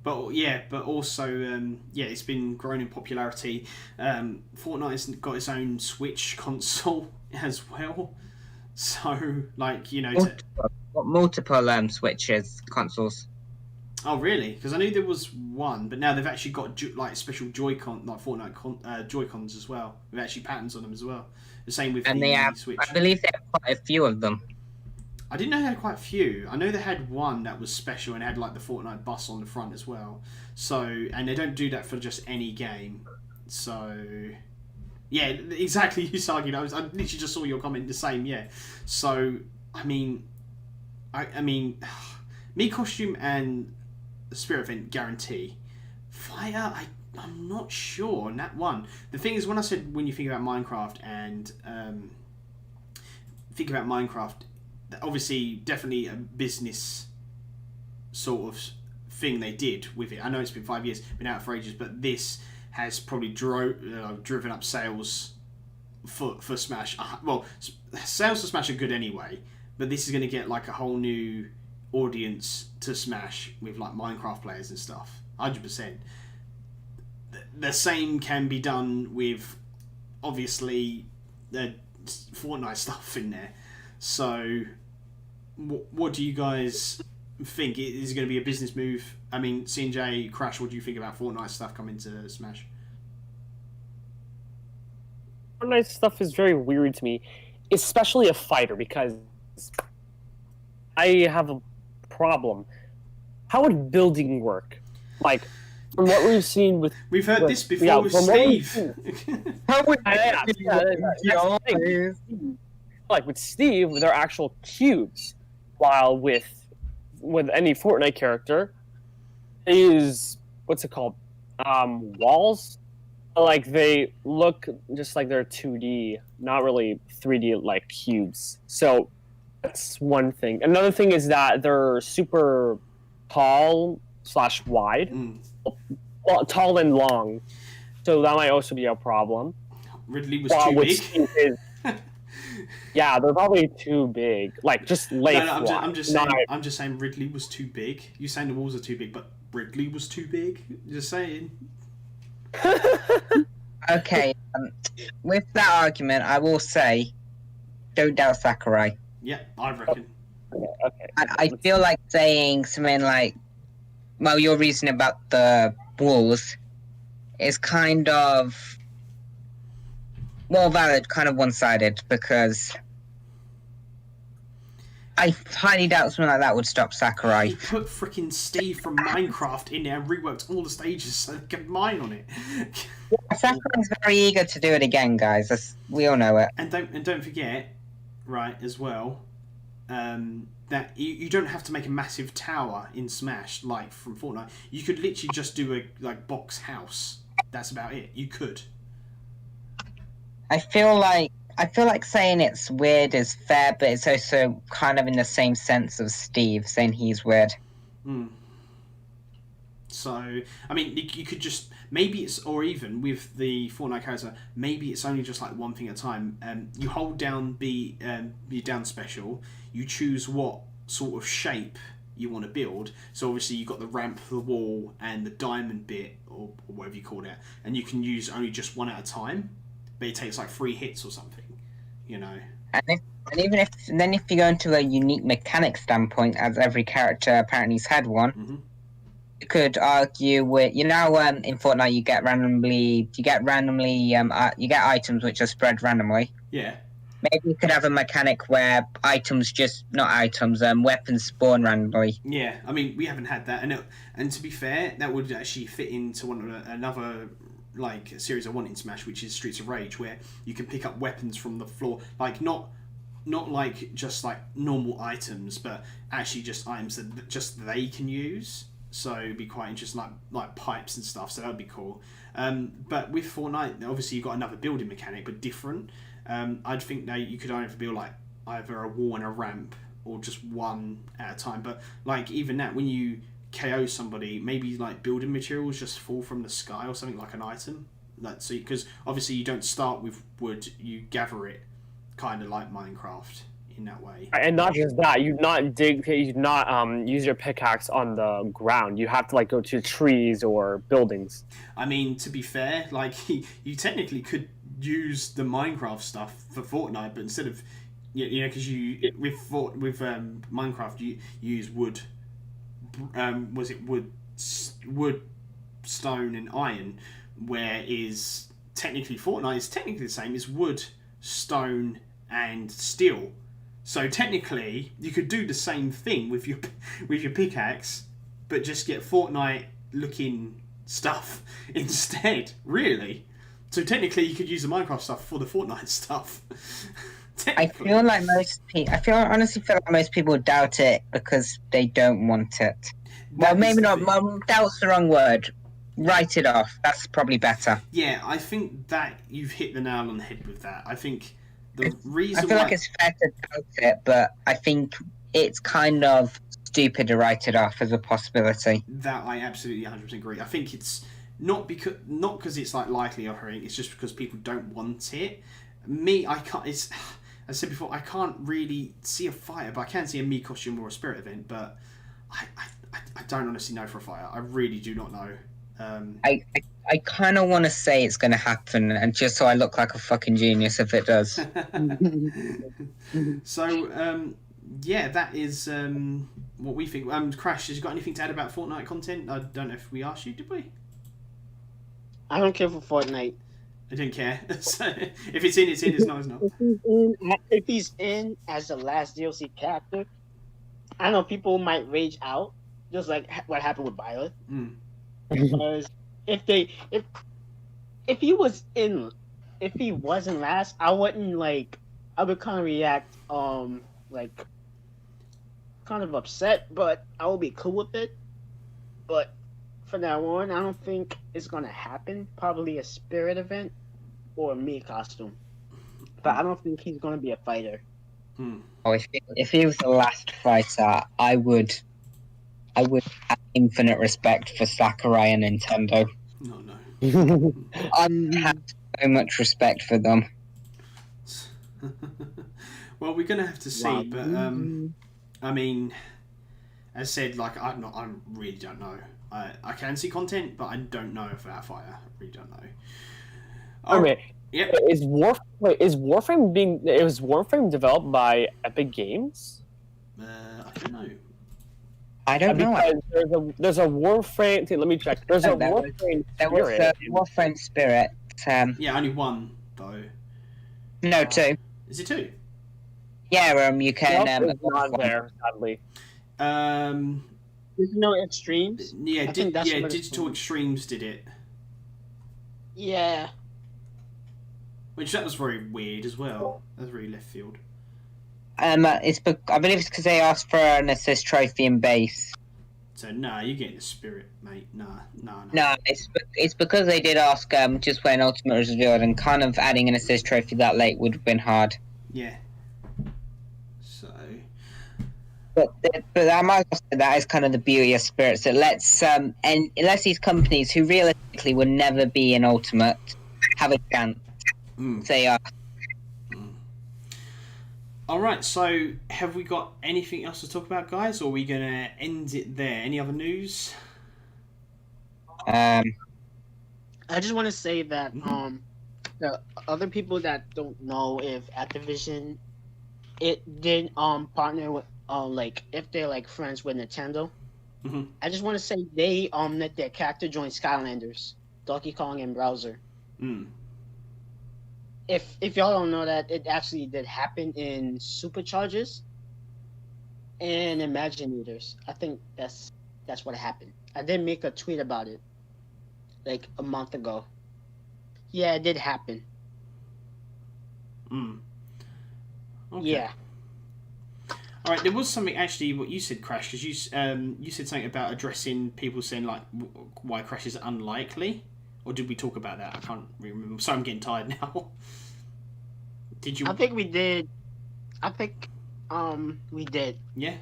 But also it's been growing in popularity. Fortnite's got its own Switch console as well, so multiple Switches consoles. Oh really? Because I knew there was one, but now they've actually got special Joy-Con, like Fortnite Joy-Cons as well, with actually patterns on them as well. The same with the Switch. I believe they have quite a few of them. I didn't know they had quite a few. I know they had one that was special and had like the Fortnite bus on the front as well. So, and they don't do that for just any game. So, yeah, exactly. Usagi, I literally just saw your comment the same. Yeah. So, I mean, me costume and Spirit Event guarantee. Fire, I'm not sure on that one. The thing is, when I said when you think about Minecraft and obviously definitely a business sort of thing they did with it. I know it's been 5 years, been out for ages, but this has probably driven up sales for Smash. Well, sales for Smash are good anyway, but this is going to get like a whole new audience to Smash with like Minecraft players and stuff. 100%. The same can be done with obviously the Fortnite stuff in there. So what do you guys think? Is it going to be a business move? I mean, CJ, Crash, what do you think about Fortnite stuff coming to Smash? Fortnite stuff is very weird to me, especially a fighter, because I have a problem. How would building work? Like, from what we've seen with... We've heard this before with Steve. How would like with Steve, they're actual cubes, while with any Fortnite character is what's it called? Walls. Like they look just like they're 2D, not really 3D like cubes. So that's one thing. Another thing is that they're super tall/wide, well, tall and long. So that might also be a problem. Ridley was too big. Yeah, they're probably too big. Like just late. No, I'm just saying Ridley was too big. You saying the walls are too big, but Ridley was too big. Just saying. Okay, with that argument, I will say, don't doubt Sakurai. Yeah, I reckon. Okay. I feel like saying something like, well, your reason about the walls is kind of more valid, kind of one-sided, because I highly doubt something like that would stop Sakurai. He put freaking Steve from Minecraft in there and reworked all the stages so they could mine on it. Yeah, Sakurai's very eager to do it again, guys. We all know it. And don't forget, right, as well, that you don't have to make a massive tower in Smash like from Fortnite. You could literally just do a box house. That's about it. You could. I feel like saying it's weird is fair, but it's also kind of in the same sense of Steve saying he's weird. So, I mean, you could just... Maybe it's... Or even with the Fortnite character, maybe it's only just like one thing at a time. You hold down the down special, you choose what sort of shape you want to build. So obviously you've got the ramp, the wall, and the diamond bit, or whatever you call it. And you can use only just one at a time. But it takes like 3 hits or something, you know. And even if you go into a unique mechanic standpoint, as every character apparently has had one, you could argue with in Fortnite you get items which are spread randomly. Yeah. Maybe you could have a mechanic where weapons spawn randomly. Yeah, I mean we haven't had that, and to be fair, that would actually fit into another like a series I want in Smash, which is Streets of Rage, where you can pick up weapons from the floor, like not like just like normal items, but actually just items that just they can use. So it'd be quite interesting, like pipes and stuff. So that would be cool. But with Fortnite, obviously you've got another building mechanic, but different. I'd think that you could either build like either a wall and a ramp, or just one at a time. But like even that, when you KO somebody, maybe like building materials just fall from the sky or something, like an item. Like, so because obviously you don't start with wood, you gather it, kind of like Minecraft in that way. And not just that, you not use your pickaxe on the ground. You have to like go to trees or buildings. I mean, to be fair, like you technically could use the Minecraft stuff for Fortnite, but instead of because with Minecraft you use wood. Was it wood, stone, and iron? Whereas technically Fortnite is technically the same as wood, stone, and steel. So technically, you could do the same thing with your pickaxe, but just get Fortnite-looking stuff instead. Really. So technically, you could use the Minecraft stuff for the Fortnite stuff. I honestly feel like most people doubt it because they don't want it. Well, maybe not. Doubt's the wrong word. Write it off. That's probably better. Yeah, I think that you've hit the nail on the head with that. I think the reason I feel like it's fair to doubt it, but I think it's kind of stupid to write it off as a possibility. That I absolutely 100% agree. I think it's not because it's like likely or anything. It's just because people don't want it. Me, I can't. As I said before, I can't really see a fighter, but I can see a me costume or a spirit event. But I don't honestly know for a fighter. I really do not know. I kind of want to say it's going to happen, and just so I look like a fucking genius if it does. So, yeah, that is what we think. Crash, has you got anything to add about Fortnite content? I don't know if we asked you, did we? I don't care for Fortnite. I don't care. So, if it's in, it's in. It's not, it's not. If he's in as the last DLC character, I know people might rage out, just like what happened with Violet. Because if he wasn't last, I wouldn't like. I would kind of react like kind of upset, but I would be cool with it. But from now on, I don't think it's gonna happen. Probably a spirit event or a me costume, but I don't think he's gonna be a fighter. Oh, if he was the last fighter, I would have infinite respect for Sakurai and Nintendo. No. I have so much respect for them. Well, we're gonna have to see, but I mean, as said, like I really don't know. I can see content, but I don't know for that fighter. I really don't know. Okay. Yep. Is Warframe developed by Epic Games? I don't know. I don't know. Because there's a Warframe. Let me check. There's a Warframe. There was a Warframe Spirit. Yeah, only one though. No, two. Is it two? Yeah, you can. It's not there, sadly. There's no extremes. Yeah, Digital Extremes did it. Yeah. Which that was very weird as well. That was very left field. I believe it's because they asked for an assist trophy in base. So you're getting the spirit, mate. No. No, it's because they did ask just when Ultimate was revealed, and kind of adding an assist trophy that late would have been hard. Yeah. So. But I might also say that is kind of the beauty of spirits. It lets these companies who realistically would never be in Ultimate have a chance. They are. All right. So, have we got anything else to talk about, guys, or are we gonna end it there? Any other news? I just want to say that the other people that don't know if Activision it did partner with like if they're like friends with Nintendo. I just want to say they let their character join Skylanders, Donkey Kong and Bowser. If y'all don't know that, it actually did happen in Superchargers and Imaginators. I think that's what happened. I did make a tweet about it like a month ago. Yeah, it did happen. Okay. Yeah. All right, there was something actually what you said, Crash, because you said something about addressing people saying like why Crash is unlikely, or did we talk about that? I can't remember. Sorry, I'm getting tired now. Did you? I think we did. I think we did. Yeah,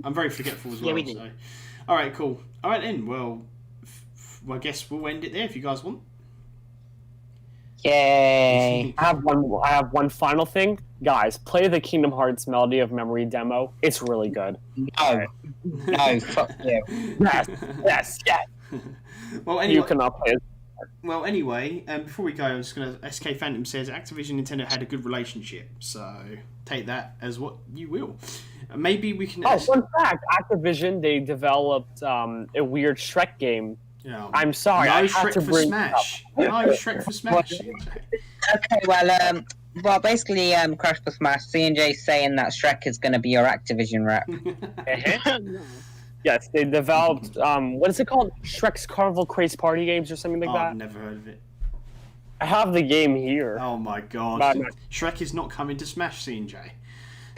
I'm very forgetful as well. Yeah, we did. So. All right, cool. All right then. Well, I guess we'll end it there if you guys want. Yay! I have one final thing, guys. Play the Kingdom Hearts Melody of Memory demo. It's really good. No, no, fuck you. Yes. Well, anyway. You cannot play it. Well, anyway, before we go, I'm just going to... SK Phantom says Activision and Nintendo had a good relationship, so take that as what you will. Maybe we can... Oh, fun fact, Activision, they developed a weird Shrek game. Yeah. I'm sorry, No I had Shrek to for bring Smash. No Shrek for Smash. Okay, well, basically, CrashForSmash, C&J saying that Shrek is going to be your Activision rep. Yes, they developed, what is it called? Shrek's Carnival Craze Party Games or something like that? I've never heard of it. I have the game here. Oh my god. But- Shrek is not coming to Smash, C&J.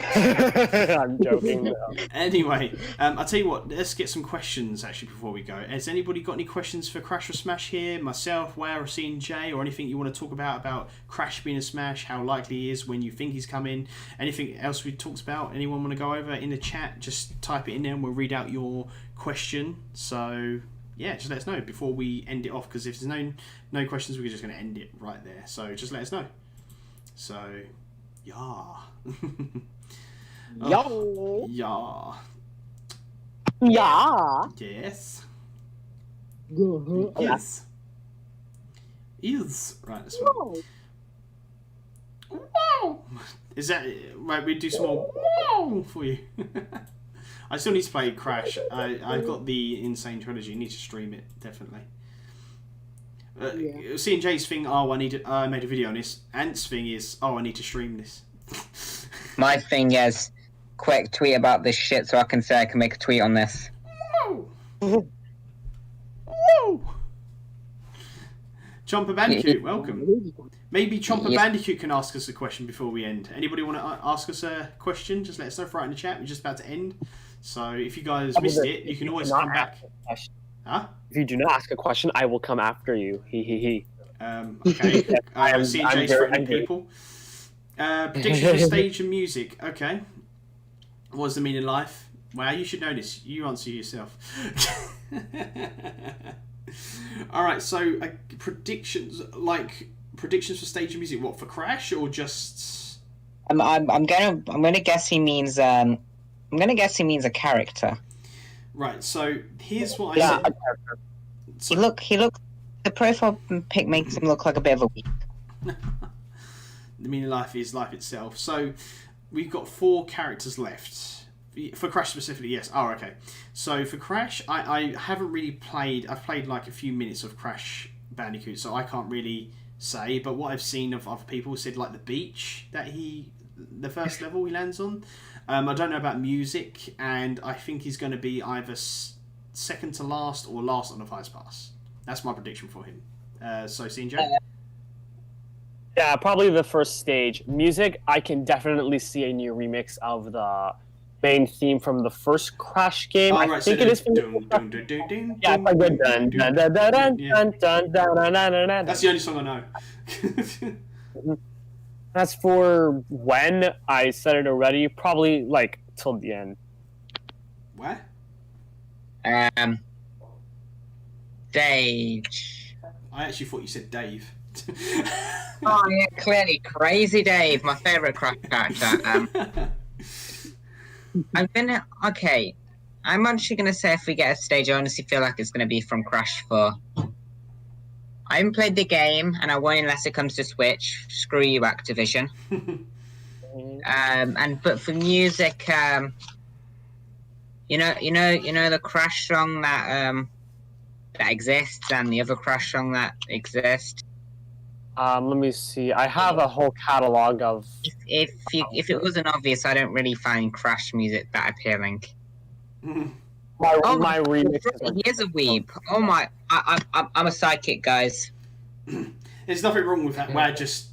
I'm joking. Though. Anyway, I'll tell you what, let's get some questions actually before we go. Has anybody got any questions for Crash or Smash here? Myself, Wah, or C&J, or anything you want to talk about Crash being a Smash, how likely he is, when you think he's coming, anything else we talked about, anyone want to go over in the chat? Just type it in there and we'll read out your question. So, yeah, just let us know before we end it off, because if there's no questions, we're just going to end it right there. So, just let us know. So, yeah. Yo. Yeah. Yeah. Yes. Mhm. Yes. Is. Right, this one. Wow. Is that... Right, we do some more wow for you. I still need to play Crash. I've got the Insane Trilogy. Need to stream it, definitely. Yeah. C&J's thing, I made a video on this. Ant's thing is, I need to stream this. My thing is, quick tweet about this shit so I can say I can make a tweet on this. Whoa! Whoa! Chomper Bandicoot, welcome. Maybe Chomper Bandicoot can ask us a question before we end. Anybody want to ask us a question? Just let us know, throw it in the chat. We're just about to end. So if you guys missed it, you can always come back. Huh? If you do not ask a question, I will come after you. He. Okay. C&J's threatening people. Prediction for stage and music. Okay. What's the meaning of life? Well, you should know this. You answer yourself. All right. So predictions for stage and music. What, for Crash or just? I'm gonna guess he means a character. Right. So here's what I said. So, He look. The profile pic makes him look like a bit of a weep. The meaning of life is life itself. So we've got 4 characters left. For Crash specifically, yes. Oh, okay. So for Crash, I haven't really played... I've played like a few minutes of Crash Bandicoot, so I can't really say. But what I've seen of other people said, like the beach that the first level he lands on. I don't know about music, and I think he's going to be either second to last or last on the Fires Pass. That's my prediction for him. So, C&J? Yeah, probably the first stage. Music, I can definitely see a new remix of the main theme from the first Crash game. I think it is from yeah, it's like the dun dun dun dun dun dun dun dun dun. That's the only song I know. As for when, I said it already, probably like till the end. Where? Stage. I actually thought you said Dave. Oh yeah, clearly Crazy Dave, my favourite Crash character. I'm actually gonna say if we get a stage, I honestly feel like it's gonna be from Crash 4. I haven't played the game, and I won't unless it comes to Switch. Screw you, Activision. But for music, you know the Crash song that exists, and the other Crash song that exists. Let me see. I have a whole catalog of. If it wasn't obvious, I don't really find Crash music that appealing. My remix. He is a weeb. Oh my! I'm a sidekick, guys. There's nothing wrong with that. Where just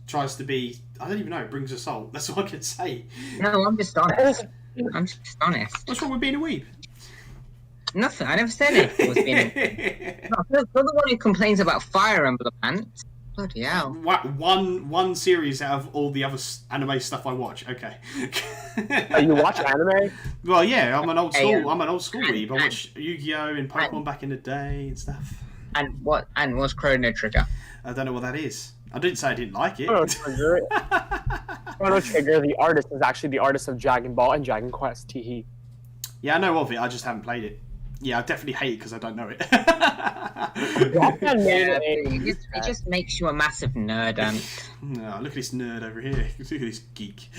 tries to be. I don't even know. Brings a soul. That's all I can say. No, I'm just honest. I'm just honest. What's wrong with being a weeb? Nothing. I never said it was being. No, you're the one who complains about Fire Emblem Ants. Bloody hell. One series out of all the other anime stuff I watch. Okay. Oh, you watch anime? Well, yeah, I'm an old school. I'm an old school weeb. I watched Yu-Gi-Oh and Pokemon back in the day and stuff. And what's Chrono Trigger? I don't know what that is. I didn't say I didn't like it. Chrono Trigger. Chrono Trigger, the artist is actually the artist of Dragon Ball and Dragon Quest. Teehee. Yeah, I know of it. I just haven't played it. Yeah, I definitely hate it because I don't know it. It just makes you a massive nerd, and No, look at this nerd over here. Look at this geek.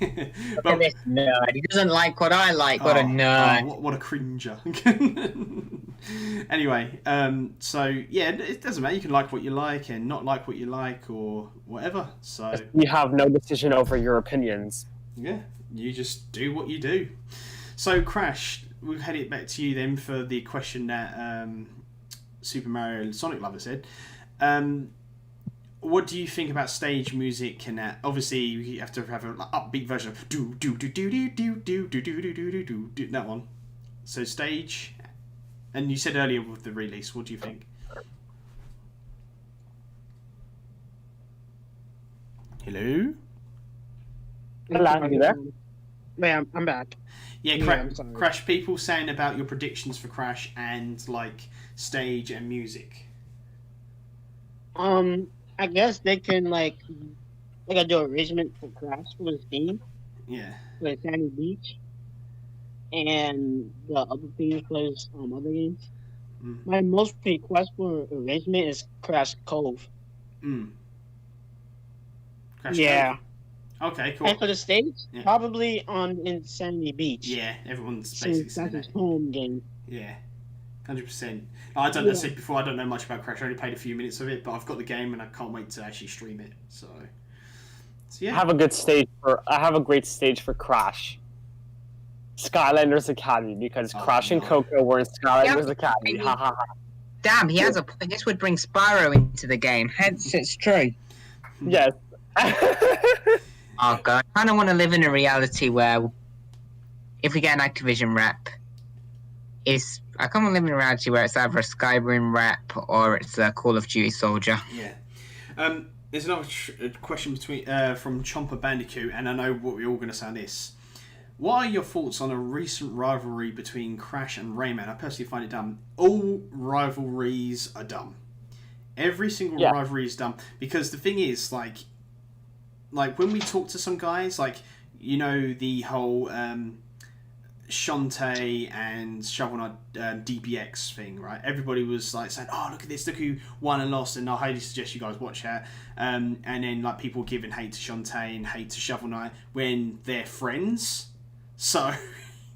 look at this nerd. He doesn't like what I like. What a nerd. What a cringer. Anyway, so yeah, it doesn't matter. You can like what you like and not like what you like or whatever. So You have no decision over your opinions. yeah, you just do what you do. So Crash, we'll head it back to you then for the question that Super Mario Sonic Lover said. What do you think about stage music and that? Obviously, you have to have an upbeat version of do do do do do do do do do do do do do that one. So stage, and you said earlier with the release. What do you think? Hello. Hello, are you there? Wait, I'm back. Yeah, I'm sorry. Crash. People saying about your predictions for Crash and like stage and music. I guess they can like do arrangement for Crash for his theme, Yeah. for Sandy Beach, and the other theme for his other games. Mm. My most request for arrangement is Crash Cove. Crash Yeah. Cove? Okay, cool. And for the stage, Yeah. probably on Insanity Beach. Yeah, everyone's basically Since saying that's his that. home game. Yeah, 100%. I don't. As I said before, I don't know much about Crash. I only played a few minutes of it, but I've got the game and I can't wait to actually stream it. So I yeah. have a great stage for Crash. Skylanders Academy, because Crash and Coco were in Skylanders Academy. Ha ha ha. Damn, he has a point. This would bring Spyro into the game. Hence, it's true. Yes. Oh god, I kind of want to live in a reality where, if we get an Activision rep, I kind of live in a reality where it's either a Skyrim rep or it's a Call of Duty soldier. Yeah. There's another question from Chomper Bandicoot, and I know what we're all going to say on this. What are your thoughts on a recent rivalry between Crash and Rayman? I personally find it dumb. All rivalries are dumb. Every single rivalry is dumb, because the thing is, like when we talk to some guys, like, you know, the whole Shantae and Shovel Knight DBX thing, right? Everybody was like saying, "Oh, look at this! Look who won and lost," and I highly suggest you guys watch that. And then like people giving hate to Shantae and hate to Shovel Knight when they're friends. So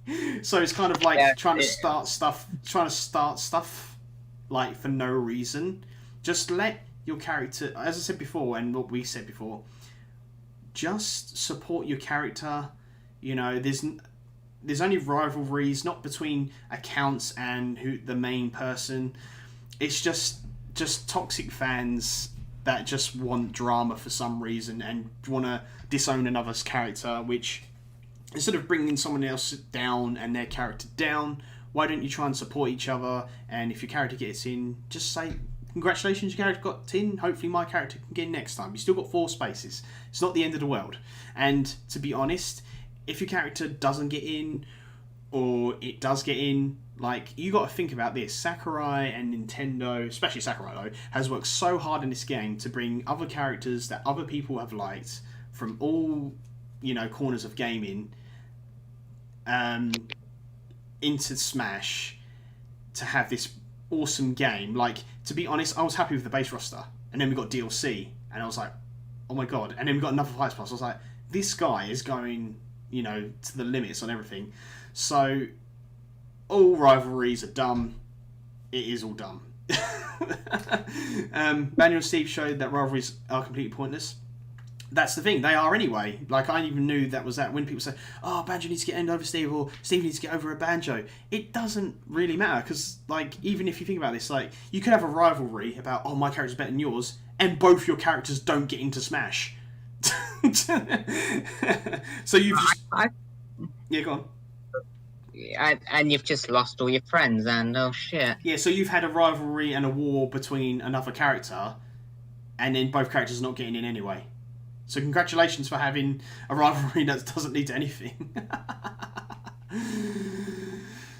it's kind of like trying to start stuff like for no reason. Just let your character, as I said before, and what we said before, just support your character. You know, there's only rivalries, not between accounts and the main person. It's just toxic fans that just want drama for some reason and want to disown another's character, which, instead of bringing someone else down and their character down, why don't you try and support each other? And if your character gets in, just say, congratulations, your character got in. Hopefully my character can get in next time. You still got 4 spaces. It's not the end of the world. And to be honest, if your character doesn't get in, or it does get in, like, you got to think about this. Sakurai and Nintendo, especially Sakurai though, has worked so hard in this game to bring other characters that other people have liked from all, you know, corners of gaming, into Smash to have this awesome game. Like, to be honest, I was happy with the base roster, and then we got DLC, and I was like, oh my god, and then we got another Fights Plus. I was like, this guy is going, you know, to the limits on everything. So all rivalries are dumb. It is all dumb. Manuel and Steve showed that rivalries are completely pointless. That's the thing, they are anyway. Like, I even knew that was that when people say, oh, Banjo needs to get over Steve, or Steve needs to get over a Banjo. It doesn't really matter, because, like, even if you think about this, like, you could have a rivalry about, oh, my character's better than yours, and both your characters don't get into Smash. So you've just... Yeah, go on. And you've just lost all your friends, and oh shit. Yeah, so you've had a rivalry and a war between another character, and then both characters not getting in anyway. So congratulations for having a rivalry that doesn't lead to anything.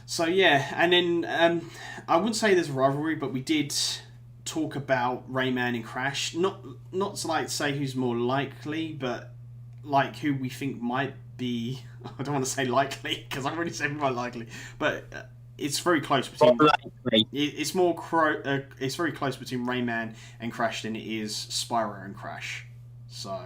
So yeah, and then I wouldn't say there's a rivalry, but we did talk about Rayman and Crash. Not to like say who's more likely, but like who we think might be. I don't want to say likely because I've already said more likely, but it's very close between. It's it's very close between Rayman and Crash than it is Spyro and Crash. So,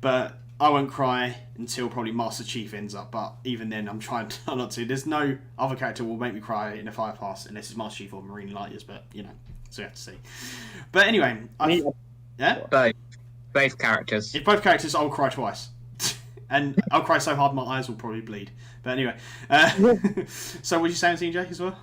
but I won't cry until probably Master Chief ends up. But even then, I'm trying not to. There's no other character will make me cry in a Fire Pass unless it's Master Chief or Marine Lightyears. But you know, so you have to see. But anyway, yeah, both characters. If both characters, I'll cry twice. And I'll cry so hard my eyes will probably bleed. But anyway. So what did you say on CJ as well?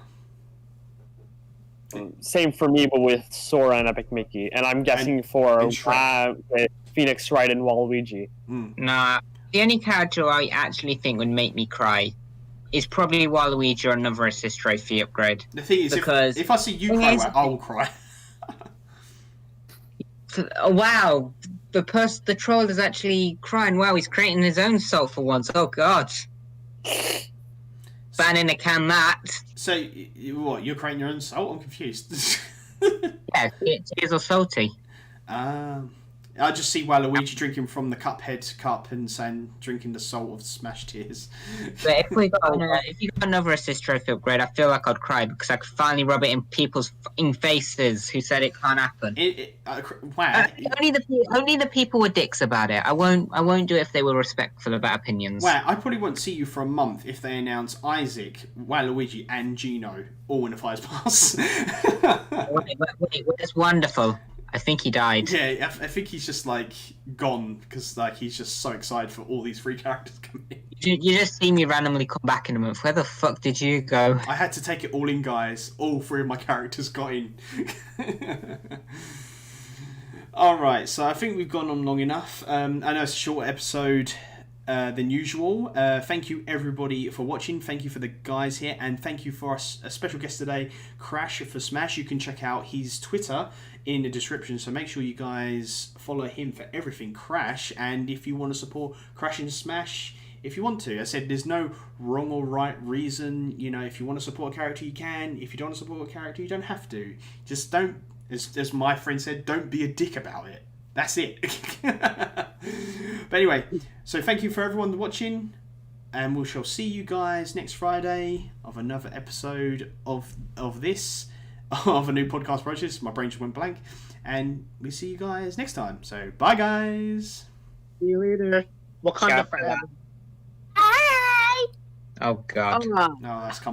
Same for me, but with Sora and Epic Mickey. And I'm guessing with Phoenix Wright and Waluigi. Nah, the only character I actually think would make me cry is probably Waluigi or another assist trophy upgrade. The thing is, because if I see you cry, I will cry. Wow. The troll is actually crying. Wow, he's creating his own soul for once. Oh god. Banning a can that. So, what, you're creating your own soul? I'm confused. Yeah, tears are salty. I just see Waluigi drinking from the Cuphead cup and saying, drinking the salt of Smash tears. But if you got another assist trophy upgrade, I feel like I'd cry because I could finally rub it in people's faces who said it can't happen. Wow. Only the people were dicks about it. I won't do it if they were respectful about opinions. Wow, I probably won't see you for a month if they announce Isaac, Waluigi, and Gino all in a Fires Pass. wait, it's wonderful. I think he died. Yeah, I think he's just like gone because like he's just so excited for all these free characters coming in. You just see me randomly come back in a month. Where the fuck did you go? I had to take it all in, guys. All three of my characters got in. Alright, so I think we've gone on long enough. I know it's a shorter episode than usual. Thank you everybody for watching. Thank you for the guys here, and thank you for a special guest today, CrashForSmash. You can check out his Twitter in the description, so make sure you guys follow him for everything Crash. And if you want to support Crash and Smash, if you want to, I said there's no wrong or right reason. You know, if you want to support a character, you can. If you don't want to support a character, you don't have to. Just don't, as my friend said, don't be a dick about it. That's it. But anyway, so thank you for everyone watching, and we shall see you guys next Friday of another episode of this, of a new podcast project. My brain just went blank, and we see you guys next time. So bye, guys. See you later. Wakanda forever. Bye. Oh god. No, that's come.